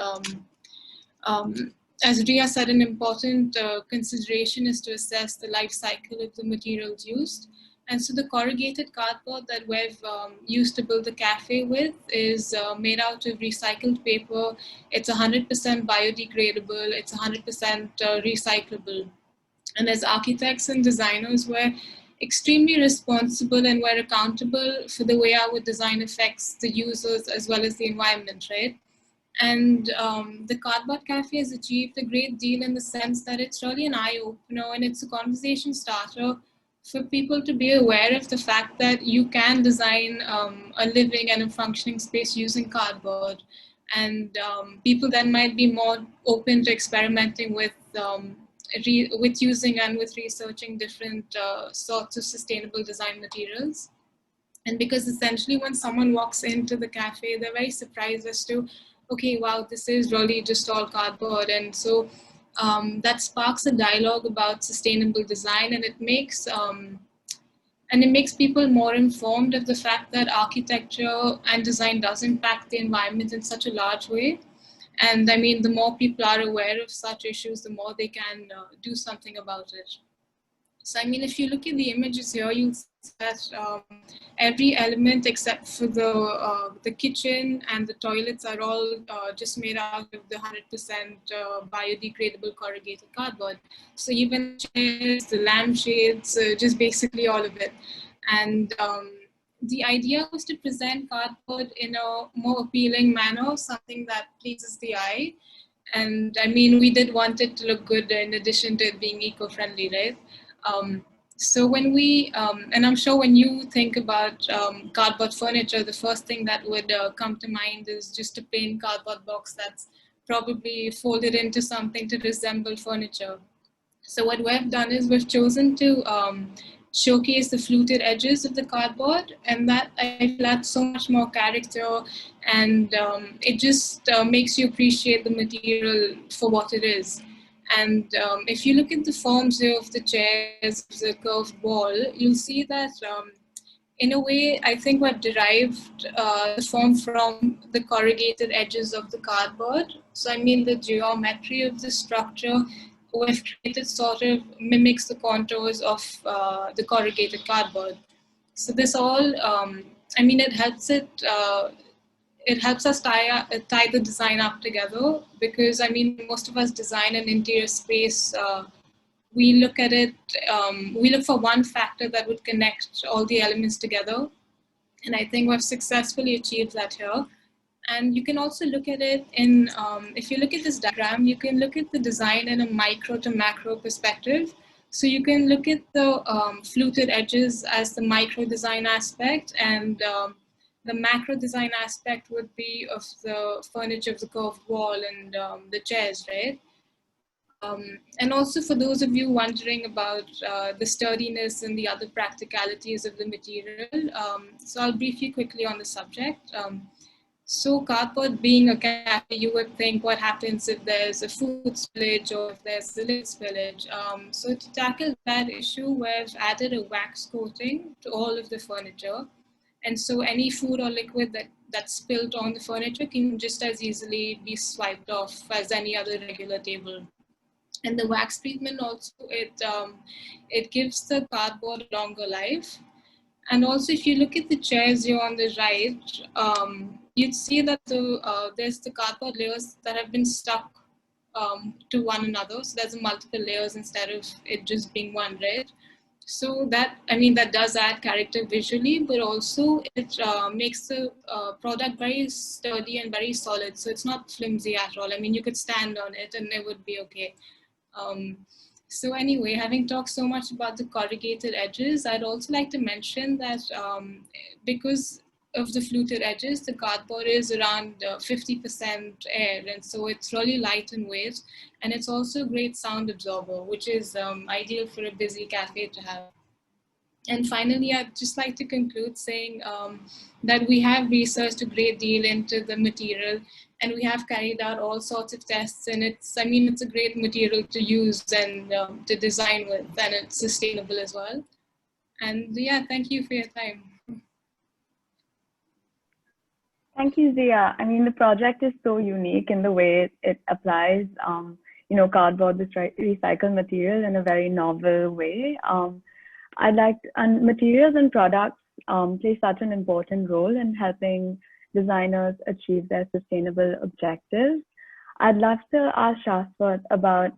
S8: as Ria said, an important consideration is to assess the life cycle of the materials used. And so the corrugated cardboard that we've used to build the cafe with is made out of recycled paper. It's 100% biodegradable. It's 100% recyclable. And as architects and designers, we're extremely responsible and we're accountable for the way our design affects the users as well as the environment, right? And the Cardboard Cafe has achieved a great deal in the sense that it's really an eye-opener and it's a conversation starter for people to be aware of the fact that you can design a living and a functioning space using cardboard. And people then might be more open to experimenting with using and with researching different sorts of sustainable design materials. And because essentially when someone walks into the cafe, they're very surprised as to, okay, wow, this is really just all cardboard. And so that sparks a dialogue about sustainable design, and it makes people more informed of the fact that architecture and design does impact the environment in such a large way. And I mean, the more people are aware of such issues, the more they can do something about it. So I mean, if you look at the images here, you'll see that every element except for the kitchen and the toilets are all just made out of the 100% biodegradable corrugated cardboard. So even the chairs, the lampshades, just basically all of it. And the idea was to present cardboard in a more appealing manner, something that pleases the eye. And I mean, we did want it to look good in addition to it being eco-friendly, right? So when we, and I'm sure when you think about cardboard furniture, the first thing that would come to mind is just a plain cardboard box that's probably folded into something to resemble furniture. So what we've done is we've chosen to showcase the fluted edges of the cardboard, and that I feel adds so much more character, and it just makes you appreciate the material for what it is. And if you look at the forms of the chairs, the curved wall, you'll see that in a way, I think we've derived the form from the corrugated edges of the cardboard. So I mean, the geometry of the structure we've created sort of mimics the contours of the corrugated cardboard. So this all, I mean, it helps us tie the design up together, because I mean, most of us design an interior space. We look at it, we look for one factor that would connect all the elements together. And I think we've successfully achieved that here. And you can also look at it in, if you look at this diagram, you can look at the design in a micro to macro perspective. So you can look at the fluted edges as the micro design aspect, and the macro design aspect would be of the furniture of the curved wall and the chairs, right? And also for those of you wondering about the sturdiness and the other practicalities of the material, so I'll brief you quickly on the subject. So cardboard being a cafe, you would think what happens if there's a food spillage or if there's a liquid spillage. So to tackle that issue, we've added a wax coating to all of the furniture. And so any food or liquid that's spilled on the furniture can just as easily be swiped off as any other regular table. And the wax treatment also, it gives the cardboard a longer life. And also, if you look at the chairs here on the right, you'd see that there's the cardboard layers that have been stuck to one another. So there's multiple layers instead of it just being one, right? So that, I mean, that does add character visually, but also it makes the product very sturdy and very solid. So it's not flimsy at all. I mean, you could stand on it and it would be okay. So anyway, having talked so much about the corrugated edges, I'd also like to mention that because of the fluted edges, the cardboard is around 50% air, and so it's really light in weight, and it's also a great sound absorber, which is ideal for a busy cafe to have. And finally, I'd just like to conclude saying that we have researched a great deal into the material, and we have carried out all sorts of tests, and it's a great material to use and to design with, and it's sustainable as well. And yeah, thank you for your time.
S4: Thank you, Zia. I mean, the project is so unique in the way it applies, cardboard, this recycled material, in a very novel way. And materials and products play such an important role in helping designers achieve their sustainable objectives. I'd love to ask Shashwat about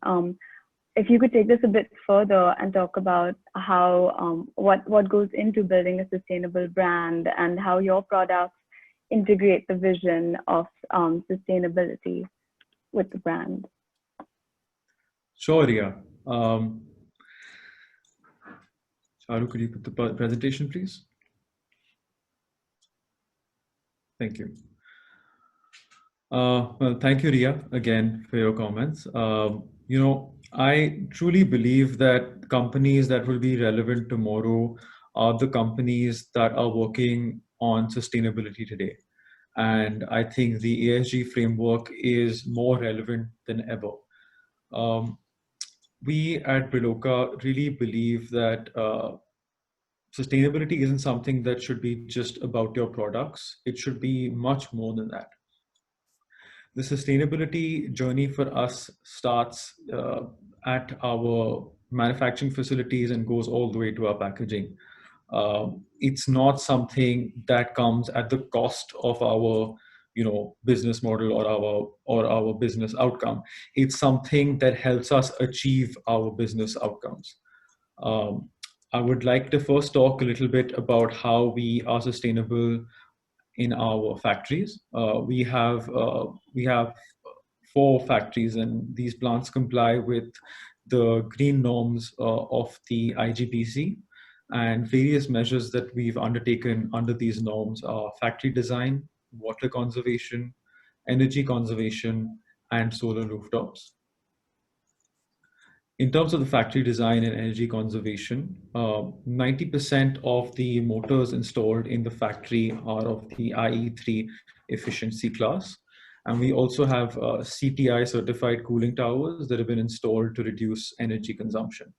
S4: if you could take this a bit further and talk about how what goes into building a sustainable brand and how your products integrate the vision of sustainability with the brand.
S5: Sure, Ria. Charu, could you put the presentation, please? Thank you. Well, thank you, Ria, again, for your comments. I truly believe that companies that will be relevant tomorrow are the companies that are working on sustainability today. And I think the ESG framework is more relevant than ever. We at Brilloca really believe that sustainability isn't something that should be just about your products. It should be much more than that. The sustainability journey for us starts at our manufacturing facilities and goes all the way to our packaging. It's not something that comes at the cost of our business model or our business outcome. It's something that helps us achieve our business outcomes. I would like to first talk a little bit about how we are sustainable in our factories. We have 4 factories, and these plants comply with the green norms of the IGBC, and various measures that we've undertaken under these norms are factory design, water conservation, energy conservation, and solar rooftops. In terms of the factory design and energy conservation, 90% of the motors installed in the factory are of the IE3 efficiency class. And we also have CTI certified cooling towers that have been installed to reduce energy consumption.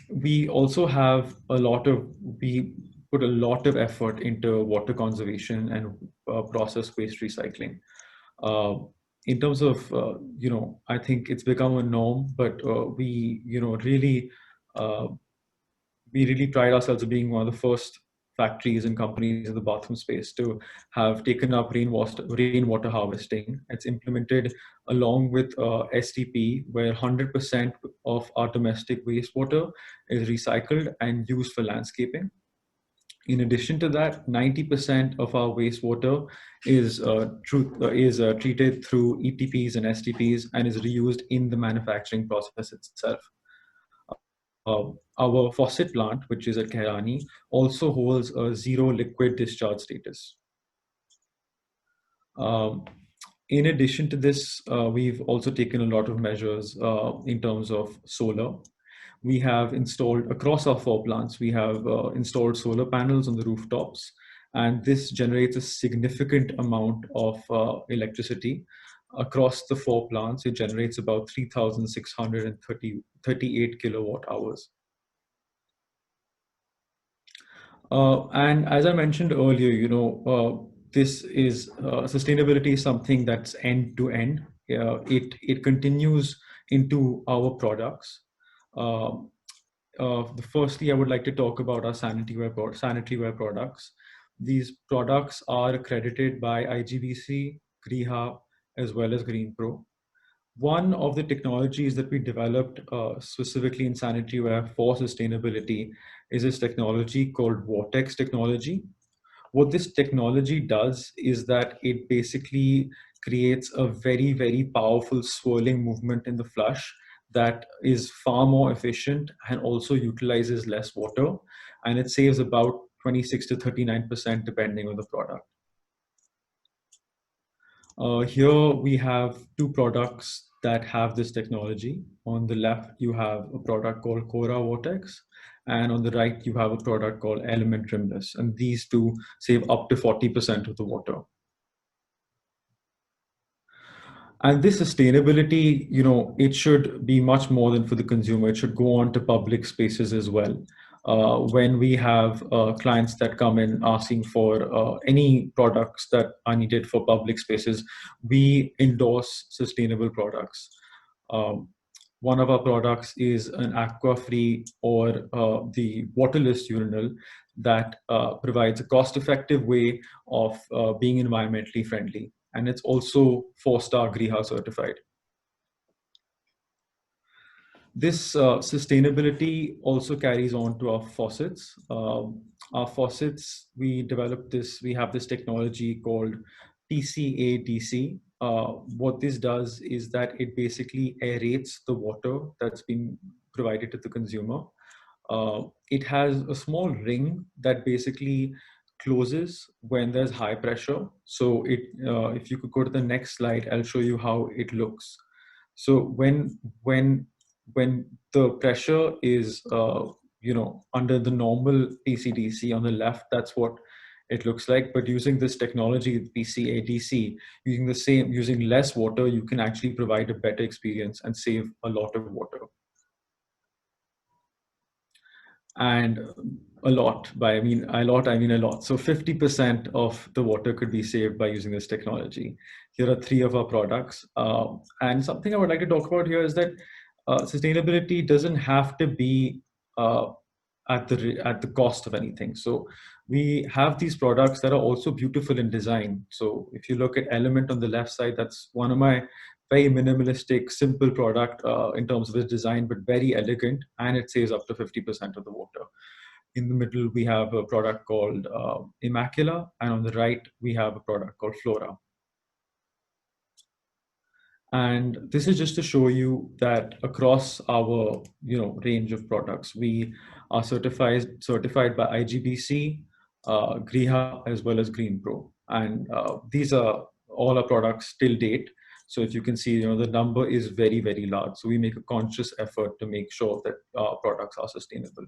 S5: We also have we put a lot of effort into water conservation and process waste recycling. In terms of, I think it's become a norm, but we really pride ourselves on being one of the first factories and companies in the bathroom space to have taken up rainwater harvesting. It's implemented along with STP, where 100% of our domestic wastewater is recycled and used for landscaping. In addition to that, 90% of our wastewater is treated through ETPs and STPs and is reused in the manufacturing process itself. Our Faucet plant, which is at Kairani, also holds a 0 liquid discharge status. In addition to this, we've also taken a lot of measures in terms of solar. We have installed across our 4 plants, we have installed solar panels on the rooftops, and this generates a significant amount of electricity. Across the 4 plants, it generates about 3,638 kilowatt hours. And as I mentioned earlier, this is sustainability is something that's end to end. It continues into our products. Firstly, I would like to talk about our sanitaryware products. These products are accredited by IGBC, GRIHA, as well as GreenPro. One of the technologies that we developed specifically in sanitaryware for sustainability is this technology called Vortex technology. What this technology does is that it basically creates a very, very powerful swirling movement in the flush that is far more efficient and also utilizes less water, and it saves about 26 to 39% depending on the product. Here we have 2 products that have this technology. On the left, you have a product called Cora Vortex, and on the right, you have a product called Element Rimless, and these 2 save up to 40% of the water. And this sustainability, it should be much more than for the consumer. It should go on to public spaces as well. When we have clients that come in asking for any products that are needed for public spaces, we endorse sustainable products. One of our products is an aqua-free or the waterless urinal that provides a cost-effective way of being environmentally friendly. And it's also 4-star Greenhouse certified. This sustainability also carries on to our faucets. Our faucets, we have this technology called TCADC. What this does is that it basically aerates the water that's being provided to the consumer. It has a small ring that basically closes when there's high pressure. So if you could go to the next slide, I'll show you how it looks. So when the pressure is under the normal TCDC on the left, that's what it looks like. But using this technology, PCADC, using less water, you can actually provide a better experience and save a lot of water. And a lot, I mean a lot. So 50% of the water could be saved by using this technology. Here are 3 of our products. And something I would like to talk about here is that sustainability doesn't have to be at the cost of anything. So we have these products that are also beautiful in design. So if you look at Element on the left side, that's one of my very minimalistic, simple product in terms of its design, but very elegant, and it saves up to 50% of the water. In the middle, we have a product called Immacula, and on the right, we have a product called Flora. And this is just to show you that across our range of products, we are certified by IGBC, GRIHA, as well as Green Pro. And these are all our products till date. So if you can see, the number is very, very large. So we make a conscious effort to make sure that our products are sustainable.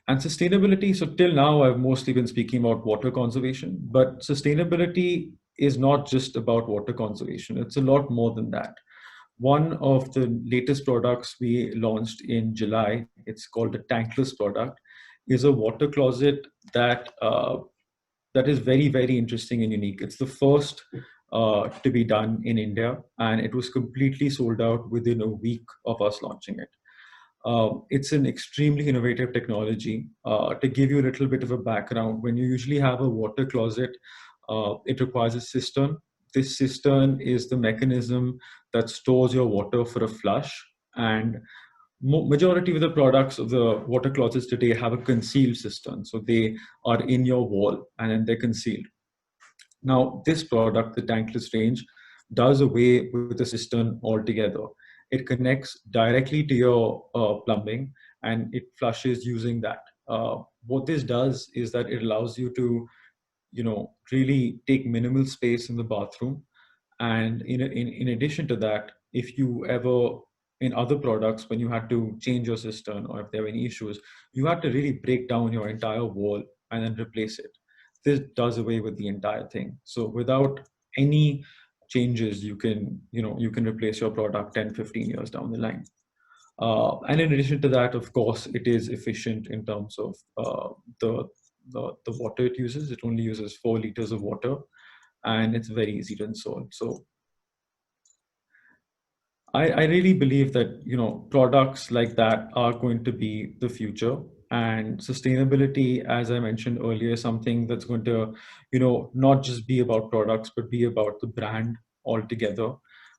S5: And sustainability, so till now, I've mostly been speaking about water conservation, but sustainability is not just about water conservation. It's a lot more than that. One of the latest products we launched in July, it's called the Tankless product, is a water closet that is very, very interesting and unique. It's the first to be done in India, and it was completely sold out within a week of us launching it. It's an extremely innovative technology. To give you a little bit of a background, when you usually have a water closet, it requires a cistern. This cistern is the mechanism that stores your water for a flush. And majority of the products of the water closets today have a concealed cistern. So they are in your wall and then they're concealed. Now, this product, the Tankless range, does away with the cistern altogether. It connects directly to your plumbing and it flushes using that. What this does is that it allows you to, really take minimal space in the bathroom. And in addition to that, if you ever, in other products, when you had to change your cistern or if there were any issues, you had to really break down your entire wall and then replace it. This does away with the entire thing. So without any changes, you can replace your product 10, 15 years down the line. And in addition to that, of course, it is efficient in terms of the water it uses. It only uses 4 liters of water, and it's very easy to install. So I really believe that products like that are going to be the future. And sustainability, as I mentioned earlier, is something that's going to not just be about products, but be about the brand altogether.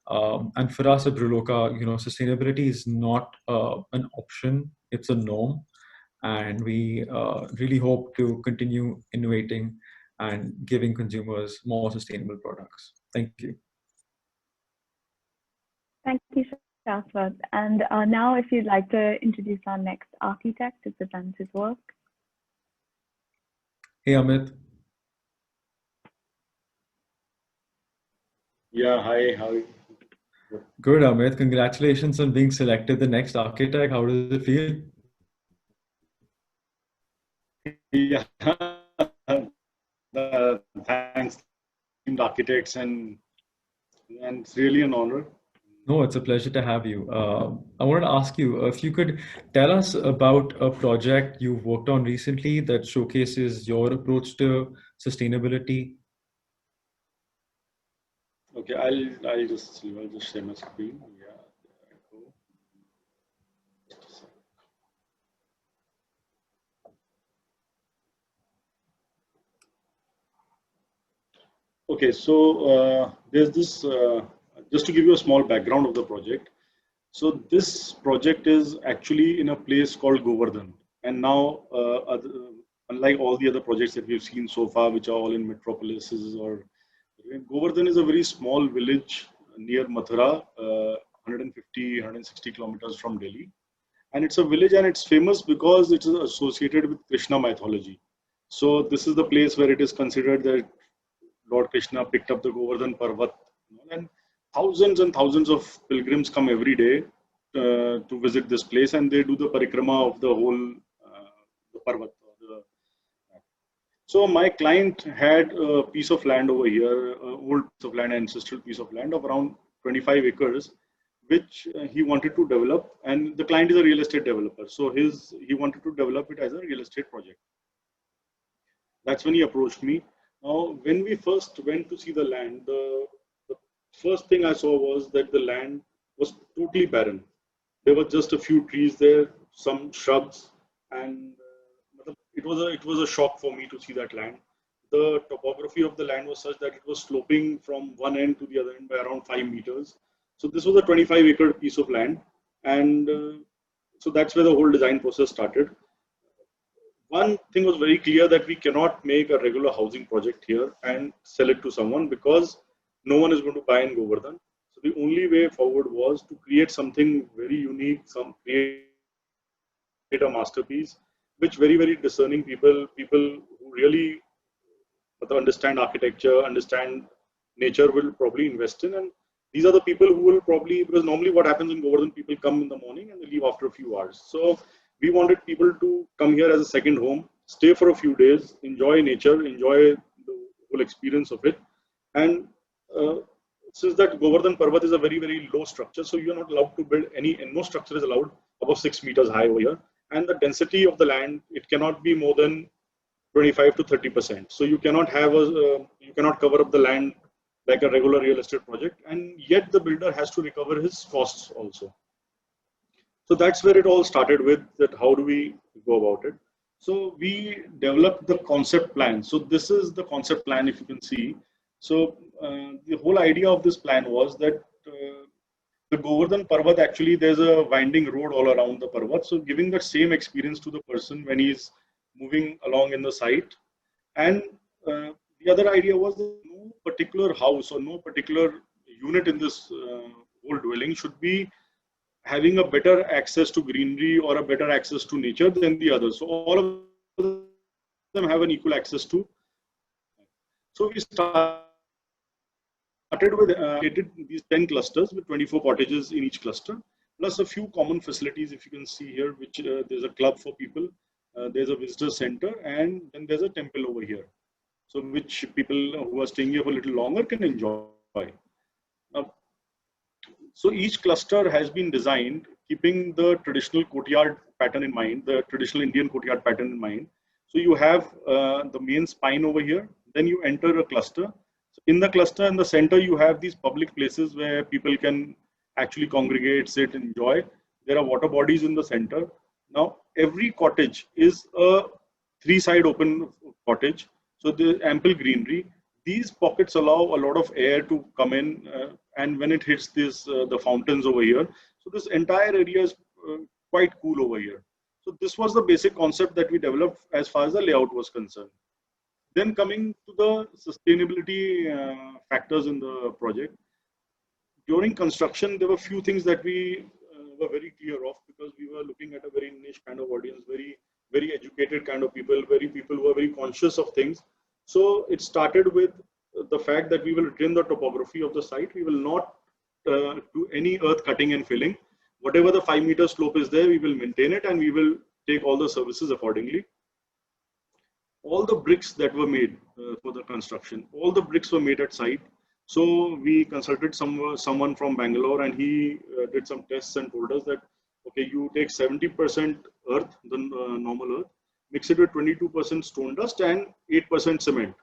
S5: And for us at Brilloca, sustainability is not an option, it's a norm. And we really hope to continue innovating and giving consumers more sustainable products. Thank you.
S4: Thank you, Shashwat. And now if you'd like to introduce our next architect to present his work.
S5: Hey, Amit.
S2: Yeah, hi, how are you?
S5: Good, Amit. Congratulations on being selected the next architect. How does it feel?
S2: Yeah, thanks, team architects, and it's really an honor.
S5: No, it's a pleasure to have you. I wanted to ask you if you could tell us about a project you've worked on recently that showcases your approach to sustainability.
S2: Okay, I'll just share my screen. Yeah, there I go. Okay, so there's this, just to give you a small background of the project. So this project is actually in a place called Govardhan. And now, unlike all the other projects that we've seen so far, which are all in metropolises, or Govardhan is a very small village near Mathura, 150, 160 kilometers from Delhi. And it's a village, and it's famous because it is associated with Krishna mythology. So this is the place where it is considered that Lord Krishna picked up the Govardhan Parvat, and thousands of pilgrims come every day to visit this place, and they do the parikrama of the whole the Parvat. So my client had a piece of land over here, old piece of land, ancestral piece of land of around 25 acres, which he wanted to develop. And the client is a real estate developer, so he wanted to develop it as a real estate project. That's when he approached me. Now, when we first went to see the land, the first thing I saw was that the land was totally barren. There were just a few trees there, some shrubs, and it was a shock for me to see that land. The topography of the land was such that it was sloping from one end to the other end by around 5 meters. So this was a 25-acre piece of land, and so that's where the whole design process started. One thing was very clear, that we cannot make a regular housing project here and sell it to someone, because no one is going to buy in Govardhan. So the only way forward was to create something very unique, create a masterpiece, which very discerning people who really understand architecture, understand nature, will probably invest in. And these are the people who will probably, because normally what happens in Govardhan, people come in the morning and they leave after a few hours. So we wanted people to come here as a second home, stay for a few days, enjoy nature, enjoy the whole experience of it. And since that Govardhan Parvat is a very low structure, so you're not allowed to build and no structure is allowed above 6 meters high over here. And the density of the land, it cannot be more than 25 to 30%. So you cannot have you cannot cover up the land like a regular real estate project, and yet the builder has to recover his costs also. So that's where it all started with, that how do we go about it. So we developed the concept plan. So this is the concept plan, if you can see. So the whole idea of this plan was that the Govardhan Parvat, actually there's a winding road all around the Parvat. So giving the same experience to the person when he's moving along in the site. And the other idea was that no particular house or no particular unit in this whole dwelling should be having a better access to greenery or a better access to nature than the others. So all of them have an equal access to. So we started with these 10 clusters with 24 cottages in each cluster, plus a few common facilities, if you can see here, which there's a club for people, there's a visitor center, and then there's a temple over here. So which people who are staying here for a little longer can enjoy. So each cluster has been designed keeping the traditional courtyard pattern in mind, the traditional Indian courtyard pattern in mind. So you have the main spine over here, then you enter a cluster. So in the cluster, in the center, you have these public places where people can actually congregate, sit, enjoy. There are water bodies in the center. Now, every cottage is a 3-side open cottage. So there's ample greenery. These pockets allow a lot of air to come in, and when it hits this, the fountains over here, so this entire area is quite cool over here. So this was the basic concept that we developed as far as the layout was concerned. Then coming to the sustainability factors in the project. During construction, there were few things that we were very clear of, because we were looking at a very niche kind of audience, very educated kind of people, people who are very conscious of things. So it started with the fact that we will retain the topography of the site. We will not do any earth cutting and filling. Whatever the 5-meter slope is there, we will maintain it, and we will take all the services accordingly. All the bricks that were made for the construction, all the bricks were made at site. So we consulted someone from Bangalore, and he did some tests and told us that, okay, you take 70% earth, the normal earth, mix it with 22% stone dust and 8% cement,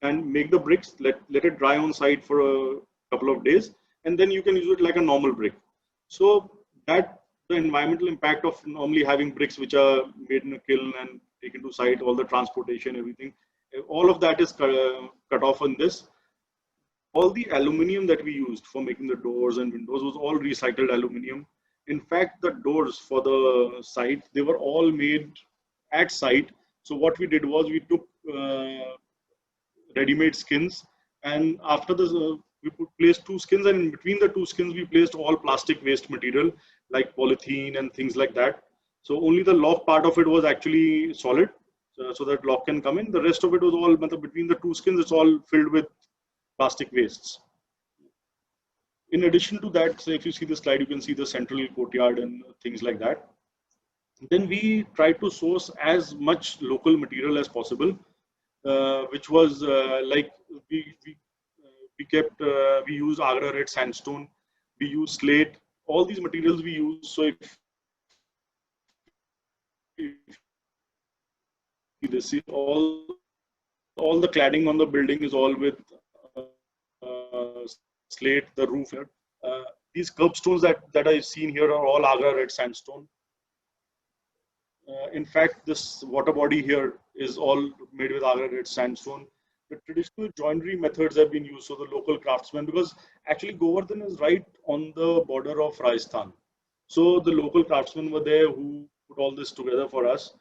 S2: and make the bricks, let it dry on site for a couple of days, and then you can use it like a normal brick. So that the environmental impact of normally having bricks which are made in a kiln and taken to site, all the transportation, everything, all of that is cut off on this. all the aluminium that we used for making the doors and windows was all recycled aluminium. In fact, the doors for the site, they were all made at site. So what we did was we took ready-made skins, and after this, we placed two skins, and in between the two skins, we placed all plastic waste material like polythene and things like that. So only the lock part of it was actually solid, so that lock can come in. The rest of it was all between the two skins. It's all filled with plastic wastes. In addition to that, so if you see the slide, you can see the central courtyard and things like that. Then we tried to source as much local material as possible, which was like we use Agra red sandstone, we use slate, all these materials we use. So if you see all the cladding on the building is all with slate, the roof here. These curbstones that I've seen here are all Agra red sandstone. In fact, this water body here is all made with Agra red sandstone. The traditional joinery methods have been used, so the local craftsmen, because actually Govardhan is right on the border of Rajasthan. So the local craftsmen were there who put all this together for us.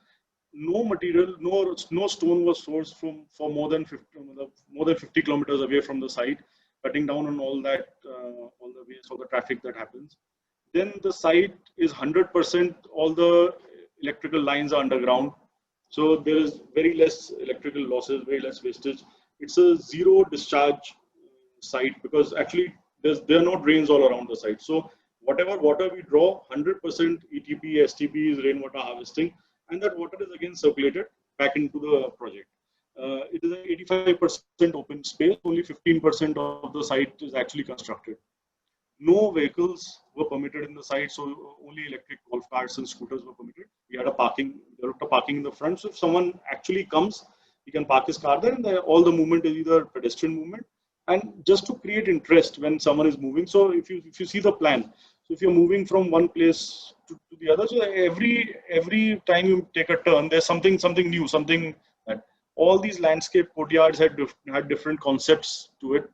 S2: No material, no stone was sourced for more than 50 kilometers away from the site, cutting down on all that, all the waste, all the traffic that happens. Then the site is 100%, all the electrical lines are underground. So there is very less electrical losses, very less wastage. It's a zero discharge site because actually there are no drains all around the site. So whatever water we draw, 100% ETP, STP is rainwater harvesting, and that water is again circulated back into the project. It is an 85% open space, only 15% of the site is actually constructed. No vehicles were permitted in the site, so only electric golf carts and scooters were permitted. We had a parking in the front, so if someone actually comes, he can park his car there, and all the movement is either pedestrian movement, and just to create interest when someone is moving. So if you see the plan, so if you're moving from one place to the other, so every time you take a turn, there's something new, something that all these landscape courtyards had different concepts to it.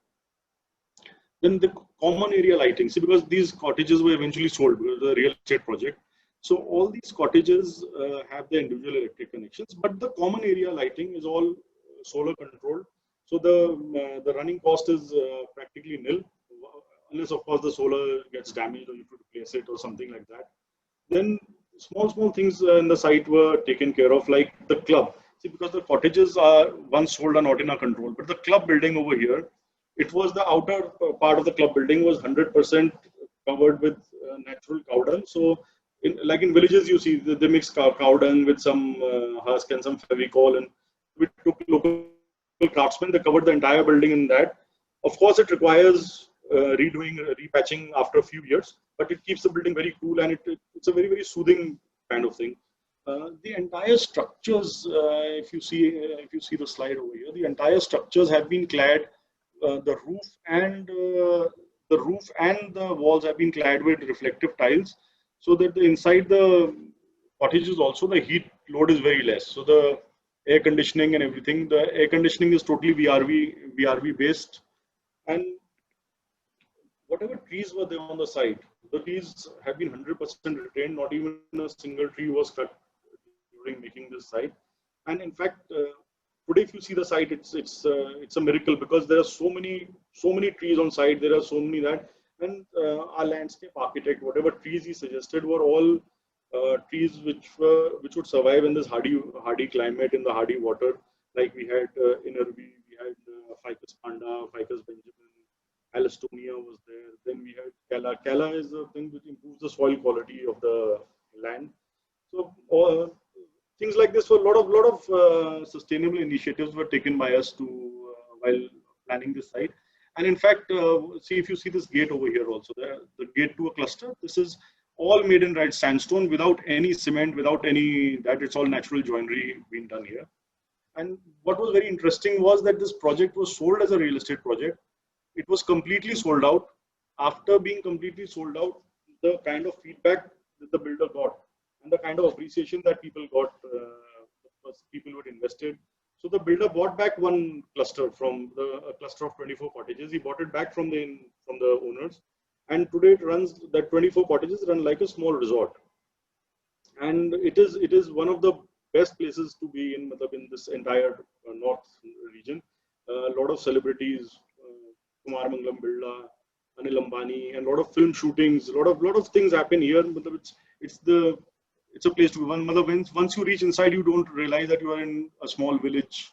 S2: Then the common area lighting. See, because these cottages were eventually sold because the real estate project. So all these cottages have their individual electric connections, but the common area lighting is all solar controlled. So the running cost is practically nil, unless of course the solar gets damaged or you have to replace it or something like that. Then small things in the site were taken care of, like the club. See, because the cottages are once sold are not in our control, but the club building over here, it was the outer part of the club building was 100% covered with natural cow dung. So, like in villages, you see they mix cow dung with some husk and some Fevicol, and we took local craftsmen. They covered the entire building in that. Of course, it requires repatching after a few years, but it keeps the building very cool, and it's a very soothing kind of thing. The entire structures, if you see the slide over here, the entire structures have been clad. The roof and the walls have been clad with reflective tiles, so that inside the cottages also the heat load is very less. So the air conditioning and everything, the air conditioning is totally VRV based, and whatever trees were there on the site, the trees have been 100% retained. Not even a single tree was cut during making this site, and in fact. Today, if you see the site, it's a miracle because there are so many trees on site. There are so many that, and our landscape architect, whatever trees he suggested, were all trees which would survive in this hardy climate, in the hardy water. Like we had Inervi, we had Ficus panda, Ficus benjamin, Allistonia was there. Then we had Calla. Calla is the thing which improves the soil quality of the land. So. Things like this, were a lot of sustainable initiatives were taken by us while planning this site. And in fact, see if you see this gate over here also, the gate to a cluster. This is all made in red sandstone without any cement, without any that. It's all natural joinery being done here. And what was very interesting was that this project was sold as a real estate project. It was completely sold out. After being completely sold out, the kind of feedback that the builder got, and the kind of appreciation that people got, people who had invested, So the builder bought back one cluster from a cluster of 24 cottages. He bought it back from the owners, and today it runs, that 24 cottages run like a small resort. And it is one of the best places to be in this entire north region. A lot of celebrities, Kumar Mangalam Birla, Anil Ambani, and a lot of film shootings. A lot of things happen here. It's a place to be. Once you reach inside, you don't realize that you are in a small village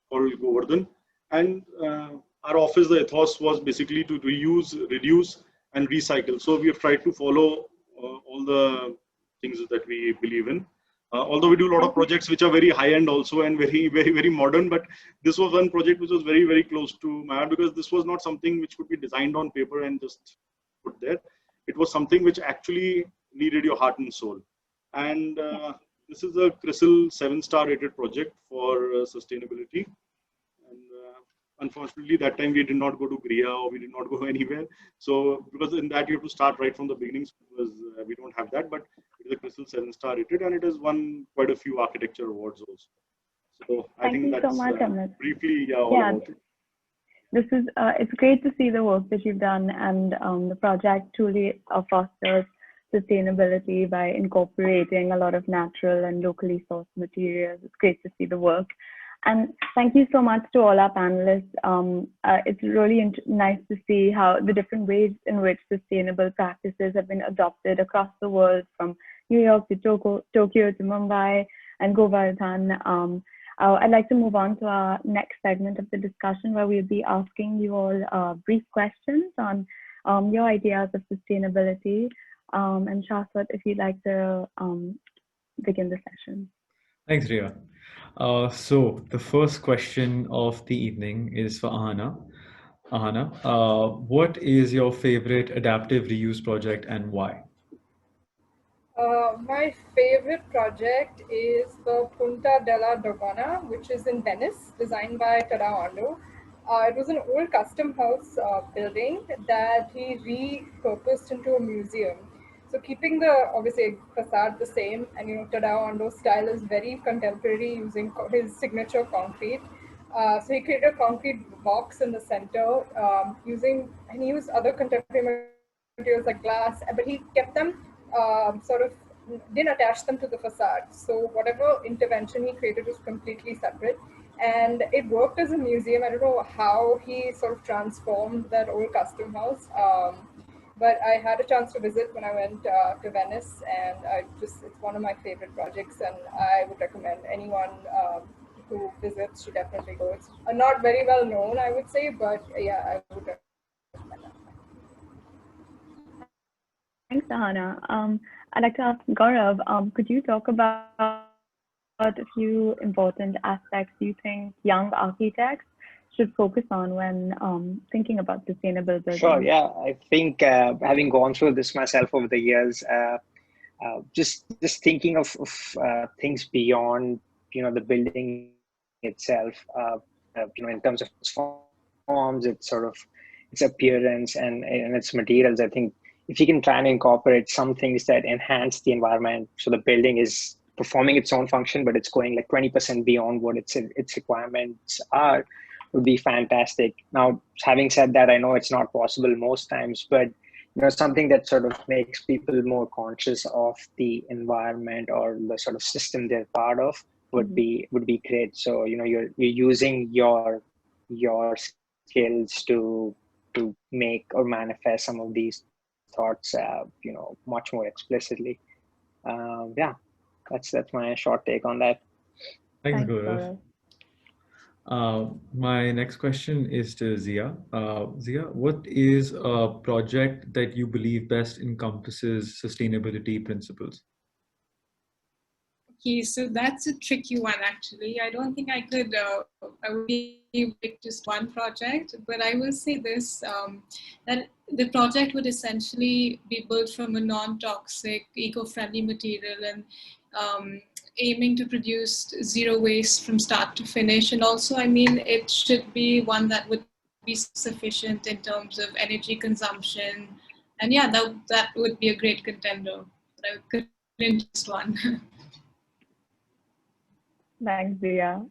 S2: called Govardhan. And our office, the ethos was basically to reuse, reduce, and recycle. So we have tried to follow all the things that we believe in. Although we do a lot of projects which are very high end also and very modern, but this was one project which was very close to my heart, because this was not something which could be designed on paper and just put there. It was something which actually needed your heart and soul. And this is a CRISIL 7-star rated project for sustainability. And unfortunately, that time we did not go to GRIA, or we did not go anywhere. So because in that you have to start right from the beginning, because we don't have that. But it is a CRISIL 7-star rated, and it has won quite a few architecture awards also. So I think that's
S4: so much, Amit.
S2: Briefly all about it.
S4: This is it's great to see the work that you've done, and the project truly fosters sustainability by incorporating a lot of natural and locally sourced materials. It's great to see the work. And thank you so much to all our panelists. It's really nice to see how the different ways in which sustainable practices have been adopted across the world, from New York to Tokyo to Mumbai and Govardhan. I'd like to move on to our next segment of the discussion, where we'll be asking you all brief questions on your ideas of sustainability. And Shashwat, if you'd like to begin the session.
S5: Thanks, Ria. So the first question of the evening is for Ahana. Ahana, what is your favorite adaptive reuse project and why?
S3: My favorite project is the Punta della Dogana, which is in Venice, designed by Tadao Ando. It was an old custom house building that he repurposed into a museum. So keeping the, obviously, facade the same, and Tadao Ando's style is very contemporary, using his signature concrete. So he created a concrete box in the center, and he used other contemporary materials like glass, but he kept them didn't attach them to the facade. So whatever intervention he created was completely separate, and it worked as a museum. I don't know how he sort of transformed that old custom house, but I had a chance to visit when I went to Venice, and it's one of my favorite projects, and I would recommend anyone who visits should definitely go. It's not very well known, I would say, but yeah, I would recommend that.
S4: Thanks, Ahana. I'd like to ask Gaurav, could you talk about a few important aspects you think young architects should focus on when thinking about sustainable building?
S6: Sure, yeah. I think having gone through this myself over the years, just thinking of things beyond, the building itself, in terms of its forms, its appearance and its materials. I think if you can try and incorporate some things that enhance the environment, so the building is performing its own function, but it's going like 20% beyond what its requirements are, would be fantastic. Now, having said that, I know it's not possible most times, but something that sort of makes people more conscious of the environment or the sort of system they're part of would be great. So you're using your skills to make or manifest some of these thoughts much more explicitly. Yeah, that's my short take on that.
S5: Thanks, Gaurav. My next question is to Zia. Zia, what is a project that you believe best encompasses sustainability principles?
S8: Okay, so that's a tricky one, actually. I don't think I could I would be pick just one project, but I will say this, that the project would essentially be built from a non-toxic, eco-friendly material, and aiming to produce zero waste from start to finish. And also, I mean, it should be one that would be sufficient in terms of energy consumption. And yeah, that would be a great contender. But I couldn't just one.
S4: Thanks, Dia.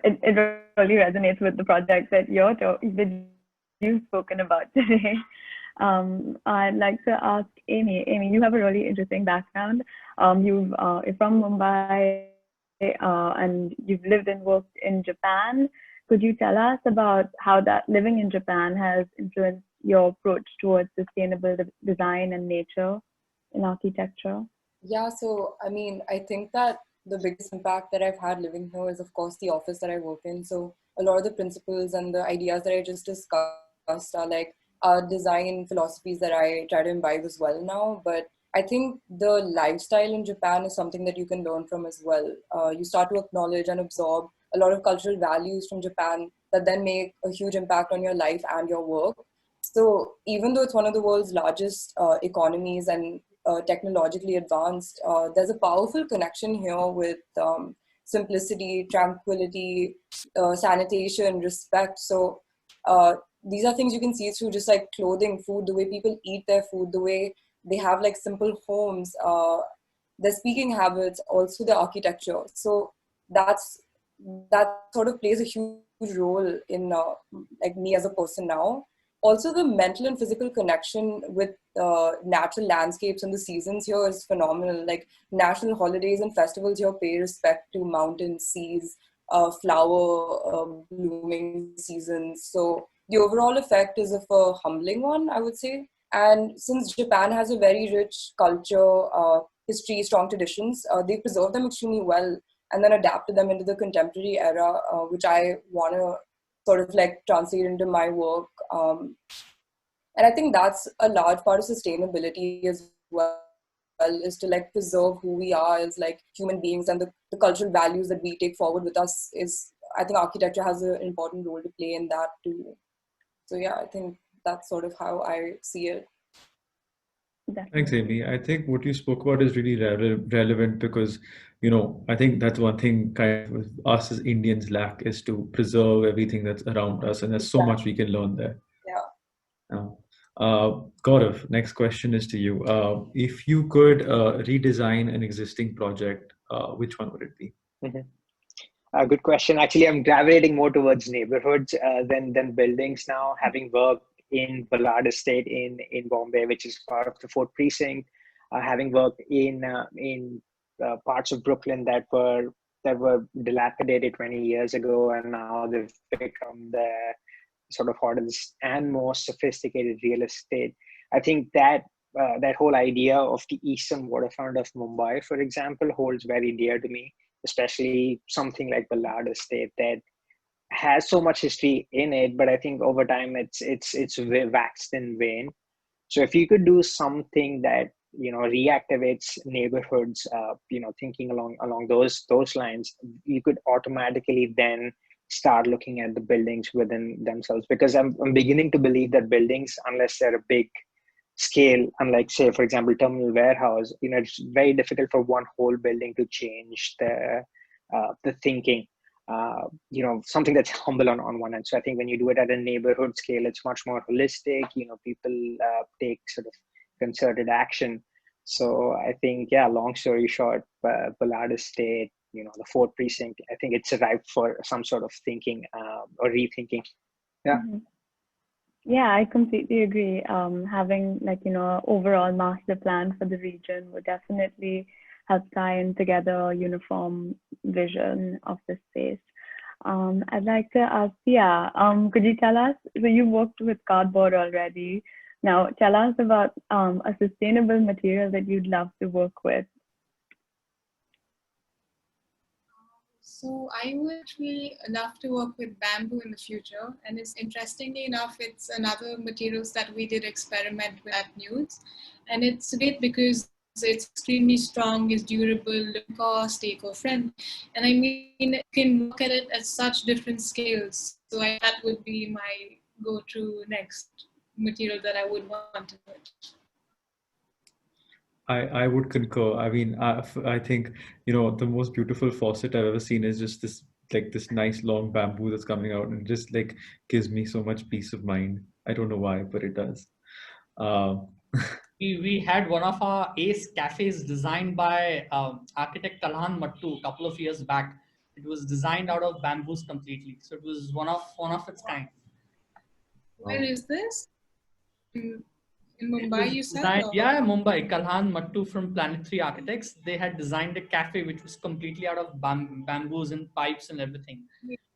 S4: It really resonates with the project that you've spoken about today. I'd like to ask Amy. Amy, you have a really interesting background. You're from Mumbai, and you've lived and worked in Japan. Could you tell us about how that living in Japan has influenced your approach towards sustainable design and nature in architecture?
S7: Yeah, so I mean, I think that the biggest impact that I've had living here is, of course, the office that I work in. So a lot of the principles and the ideas that I just discussed are like design philosophies that I try to imbibe as well now. But I think the lifestyle in Japan is something that you can learn from as well. You start to acknowledge and absorb a lot of cultural values from Japan that then make a huge impact on your life and your work. So even though it's one of the world's largest economies and technologically advanced, there's a powerful connection here with simplicity, tranquility, sanitation, respect. So these are things you can see through just like clothing, food, the way people eat their food, the way they have like simple homes, their speaking habits, also their architecture. So that sort of plays a huge role in like me as a person now. Also, the mental and physical connection with natural landscapes and the seasons here is phenomenal. Like national holidays and festivals here pay respect to mountains, seas, flower blooming seasons. So the overall effect is of a humbling one, I would say. And since Japan has a very rich culture, history, strong traditions, they preserve them extremely well and then adapted them into the contemporary era, which I want to sort of like translate into my work. And I think that's a large part of sustainability as well, is to like preserve who we are as like human beings, and the cultural values that we take forward with us is, I think architecture has an important role to play in that too. So yeah, I think that's sort of how I see it.
S5: Thanks, Amy. I think what you spoke about is really relevant because, I think that's one thing kind of us as Indians lack, is to preserve everything that's around us, and there's so much we can learn there.
S7: Yeah.
S5: Gaurav, next question is to you. If you could redesign an existing project, which one would it be?
S6: Good question. Actually, I'm gravitating more towards neighborhoods than buildings now, having worked in Ballard Estate in Bombay, which is part of the Fourth Precinct, having worked in parts of Brooklyn that were dilapidated 20 years ago, and now they've become the sort of hottest and most sophisticated real estate. I think that whole idea of the eastern waterfront of Mumbai, for example, holds very dear to me, especially something like Ballard Estate that has so much history in it, but I think over time it's waxed and waned. So if you could do something that reactivates neighborhoods, thinking along those lines, you could automatically then start looking at the buildings within themselves. Because I'm beginning to believe that buildings, unless they're a big scale, unlike say for example terminal warehouse, it's very difficult for one whole building to change the thinking. Something that's humble on one end. So I think when you do it at a neighborhood scale, it's much more holistic. People take sort of concerted action. So I think, yeah, long story short, Ballard Estate, the Fourth Precinct, I think it's ripe for some sort of thinking or rethinking. Yeah.
S4: Mm-hmm. Yeah, I completely agree. Having overall master plan for the region would definitely help tie in together a uniform vision of the space. I'd like to ask Sia, could you tell us, so you worked with cardboard already. Now tell us about a sustainable material that you'd love to work with.
S8: So I would actually love to work with bamboo in the future, and it's interestingly enough, it's another materials that we did experiment with at Nudes, and it's great because it's extremely strong, it's durable, low cost, eco-friendly, and I mean, you can look at it at such different scales. So that would be my go-to next material that I would want to put.
S5: I would concur. I mean, I think, the most beautiful faucet I've ever seen is just this nice long bamboo that's coming out, and just like gives me so much peace of mind. I don't know why, but it does.
S1: We had one of our ace cafes designed by architect Kalhan Mattu a couple of years back. It was designed out of bamboos completely. So it was one of its kind.
S8: Where is this? In Mumbai, you said?
S1: Designed, yeah, Mumbai. Kalhan Mattu from Planet 3 Architects. They had designed a cafe which was completely out of bamboos and pipes and everything.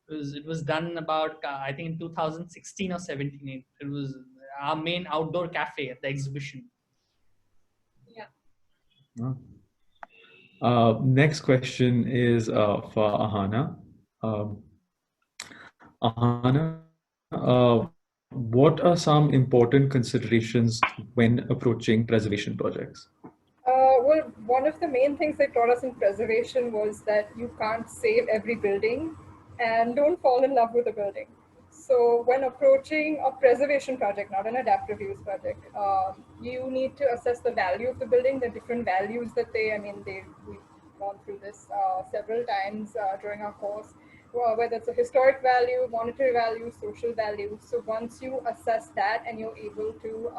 S1: It was done about I think in 2016 or 17. It was our main outdoor cafe at the exhibition.
S8: Yeah.
S5: Next question is for Ahana. Ahana, what are some important considerations when approaching preservation projects?
S3: Well, one of the main things they taught us in preservation was that you can't save every building, and don't fall in love with a building. So when approaching a preservation project, not an adaptive use project, you need to assess the value of the building, the different values that we've gone through this several times during our course, whether it's a historic value, monetary value, social value. So once you assess that and you're able to,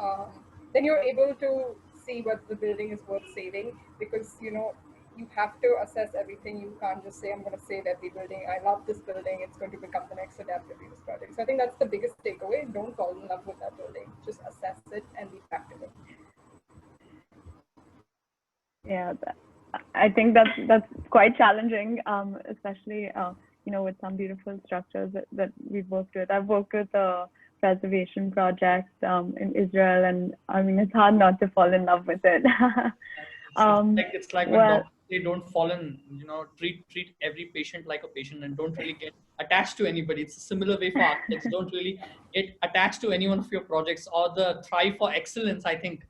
S3: then you're able to see whether the building is worth saving, because you have to assess everything. You can't just say, I'm going to save every building. I love this building. It's going to become the next adaptive use project. So I think that's the biggest takeaway. Don't fall in love with that building. Just assess it and be practical.
S4: Yeah, I think that's quite challenging, especially with some beautiful structures that we've worked with. I've worked with preservation projects in Israel, and I mean it's hard not to fall in love with it.
S1: It's like when doctors, they don't fall in, treat every patient like a patient and don't really get attached to anybody. It's a similar way for architects. Don't really get attached to any one of your projects, or the thrive for excellence. I think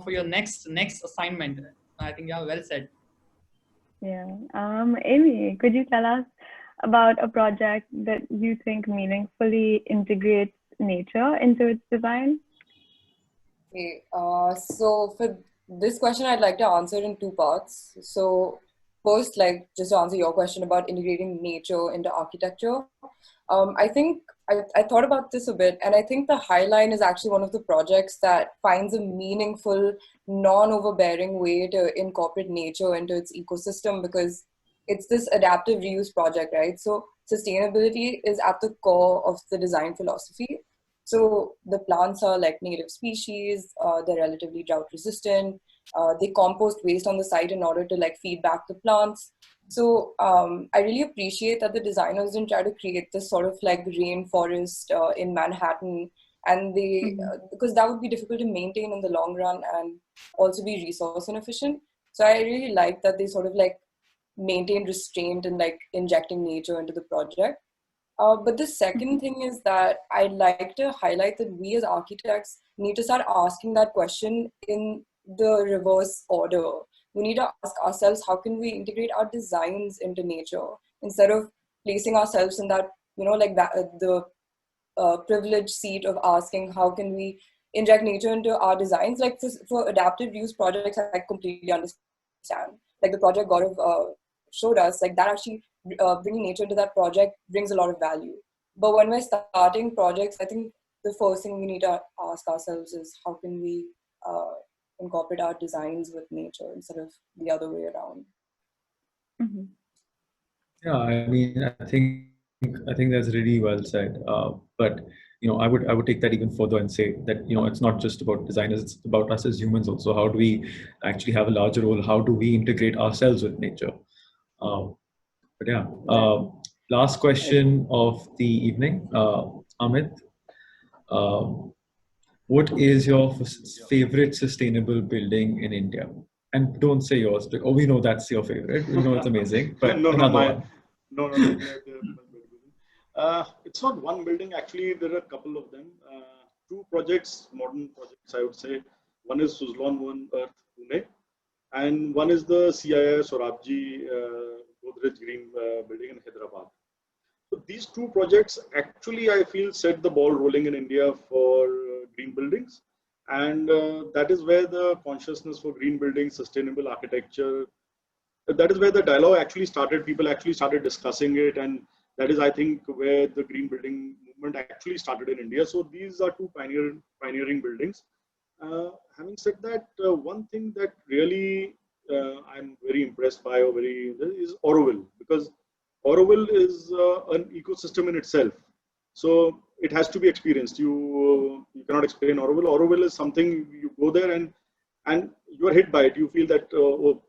S1: for your next assignment. I think well said.
S4: Yeah. Amy, could you tell us about a project that you think meaningfully integrates nature into its design?
S7: Okay, so for this question, I'd like to answer in two parts. So first, just to answer your question about integrating nature into architecture, I think I thought about this a bit, and I think the High Line is actually one of the projects that finds a meaningful, non-overbearing way to incorporate nature into its ecosystem, because it's this adaptive reuse project, right? So sustainability is at the core of the design philosophy. So the plants are like native species, they're relatively drought resistant, they compost waste on the site in order to feed back the plants. So I really appreciate that the designers didn't try to create this sort of rainforest in Manhattan, and they because that would be difficult to maintain in the long run and also be resource inefficient. So I really like that they sort of maintain restraint and injecting nature into the project. But the second thing is that I'd like to highlight that we as architects need to start asking that question in the reverse order. We need to ask ourselves, how can we integrate our designs into nature, instead of placing ourselves in that, the privileged seat of asking, how can we inject nature into our designs? For adaptive use projects, I completely understand. The project Gaurav showed us, that actually bringing nature into that project brings a lot of value. But when we're starting projects, I think the first thing we need to ask ourselves is, how can we incorporate our designs with nature instead of the other way around?
S5: Yeah, I mean, I think that's really well said. But I would take that even further and say that it's not just about designers; it's about us as humans also. How do we actually have a larger role? How do we integrate ourselves with nature? But yeah, last question of the evening, Amit. What is your favorite sustainable building in India? And don't say yours, because we know that's your favorite. We know it's amazing, but another one.
S2: No. It's not one building. Actually, there are a couple of them. Two projects, modern projects, I would say. One is Suzlon One Earth, Pune, and one is the CII Sorabji Godrej Green building in Hyderabad. So these two projects actually, I feel, set the ball rolling in India for green buildings. And that is where the consciousness for green buildings, sustainable architecture, that is where the dialogue actually started. People actually started discussing it. And that is, I think, where the green building movement actually started in India. So these are two pioneering buildings. Having said that, one thing that really I'm very impressed by is Auroville, because Auroville is an ecosystem in itself. So it has to be experienced. You cannot explain Auroville. Auroville is something you go there and you are hit by it. You feel that oh,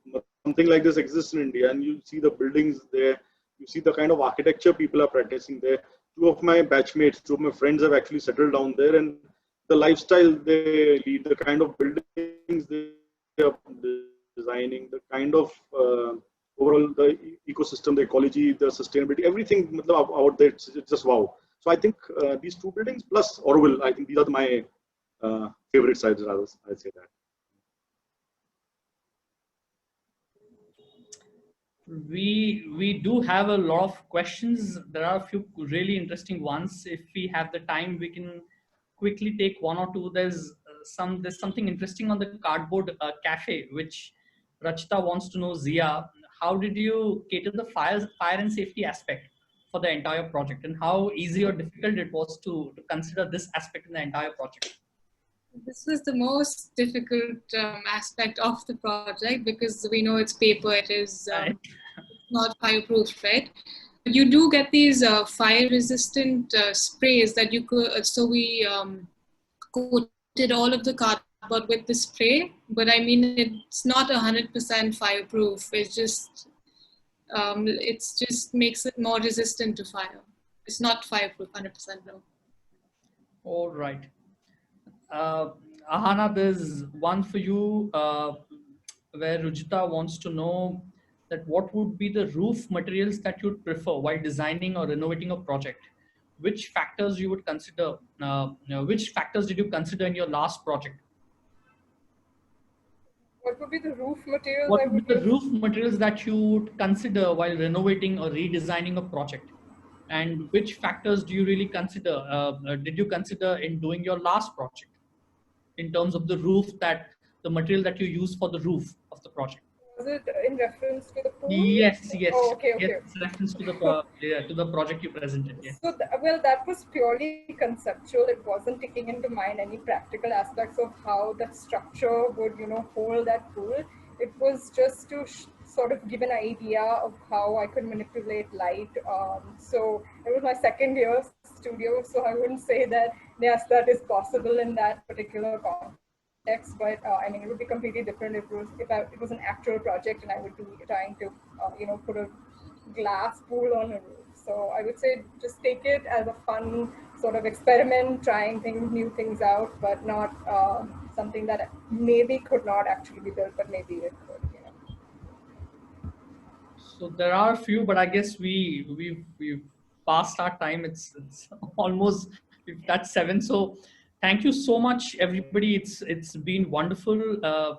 S2: something like this exists in India, and you see the buildings there. You see the kind of architecture people are practicing there. Two of my batchmates, two of my friends have actually settled down there, and the lifestyle they lead, the kind of buildings they are designing, the kind of overall the ecosystem, the ecology, the sustainability, everything out there, it's just wow. So I think these two buildings plus Auroville, I think these are my favorite sites, rather, I'd say that.
S1: We do have a lot of questions. There are a few really interesting ones. If we have the time, we can quickly take one or two. There's something interesting on the cardboard cafe, which Rachita wants to know. Zia, how did you cater the fire and safety aspect for the entire project, and how easy or difficult it was to consider this aspect in the entire project?
S8: This was the most difficult aspect of the project, because we know it's paper, it is not fireproof, right? But you do get these fire-resistant sprays that you could, so we coated all of the cardboard with the spray, but I mean, it's not 100% fireproof. It's just makes it more resistant to fire. It's not fireproof 100%, no.
S1: All right. Ahana, there's one for you where Rujita wants to know that what would be the roof materials that you'd prefer while designing or renovating a project? Which factors you would consider? Which factors did you consider in your last project?
S3: What would be the roof materials?
S1: What would be the roof materials that you would consider while renovating or redesigning a project? And which factors do you really consider? Did you consider in doing your last project in terms of the roof, that the material that you use for the roof of the project?
S3: Was it in reference to the pool?
S1: Yes, yes.
S3: Oh, okay, okay.
S1: Yes, reference to the project you presented. Yes.
S3: So, well, that was purely conceptual. It wasn't taking into mind any practical aspects of how that structure would, hold that pool. It was just to sort of give an idea of how I could manipulate light. So it was my second year studio, so I wouldn't say that yes, that is possible in that particular context. But I mean, it would be completely different if it was an actual project and I would be trying to, put a glass pool on a roof. So I would say just take it as a fun sort of experiment, trying new things out, but not something that maybe could not actually be built, but maybe it could.
S1: So there are a few, but I guess we've passed our time. It's almost that's 7. So thank you so much, everybody. It's been wonderful,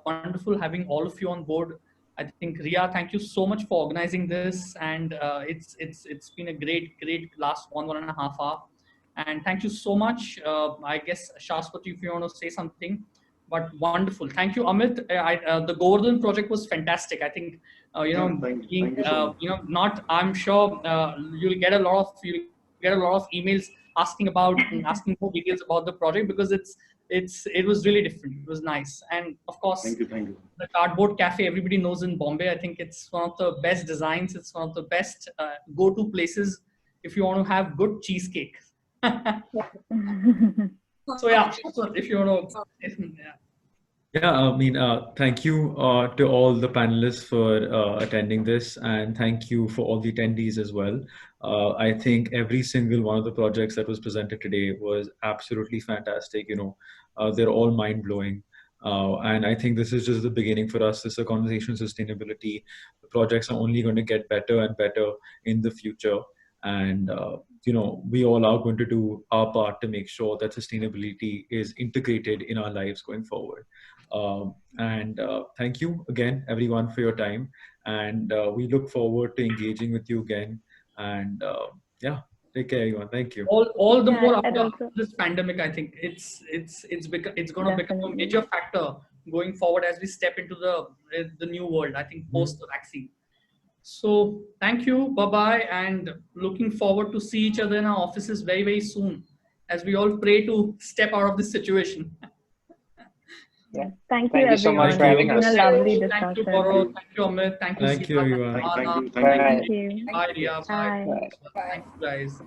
S1: wonderful having all of you on board. I think Ria, thank you so much for organizing this, and it's been a great last 1.5 hour. And thank you so much. I guess Shashwati, if you want to say something, but wonderful. Thank you, Amit. The Govardhan project was fantastic. I think
S2: Thank you so much.
S1: I'm sure you'll get a lot of emails asking more details about the project, because it was really different. It was nice. And of course,
S2: thank you.
S1: The cardboard cafe, everybody knows in Bombay. I think it's one of the best designs. It's one of the best go-to places if you want to have good cheesecake. So yeah, if you want to,
S5: Yeah, I mean, thank you to all the panelists for attending this, and thank you for all the attendees as well. I think every single one of the projects that was presented today was absolutely fantastic. They're all mind-blowing. And I think this is just the beginning for us. This is a conversation on sustainability. The projects are only going to get better and better in the future. And, we all are going to do our part to make sure that sustainability is integrated in our lives going forward. And thank you again, everyone, for your time. And we look forward to engaging with you again. And yeah, take care, everyone. Thank you.
S1: All the more after this pandemic, I think it's going to become a major factor going forward as we step into the new world. I think post the vaccine. So thank you, bye-bye, and looking forward to see each other in our offices very, very soon as we all pray to step out of this situation.
S6: Yeah.
S4: Thank you,
S6: Thank you so much
S4: everyone.
S6: for having
S4: It's
S6: us.
S4: been a lovely
S1: Thank you,
S4: discussion.
S1: Gaurav. Thank you, Amit. Thank you,
S5: Thank you,
S1: Siddharth.
S5: everyone.
S2: Thank you.
S6: Bye.
S4: Thank you.
S1: Bye, Ria. Bye.
S6: Bye.
S3: Bye.
S1: Thank you, guys.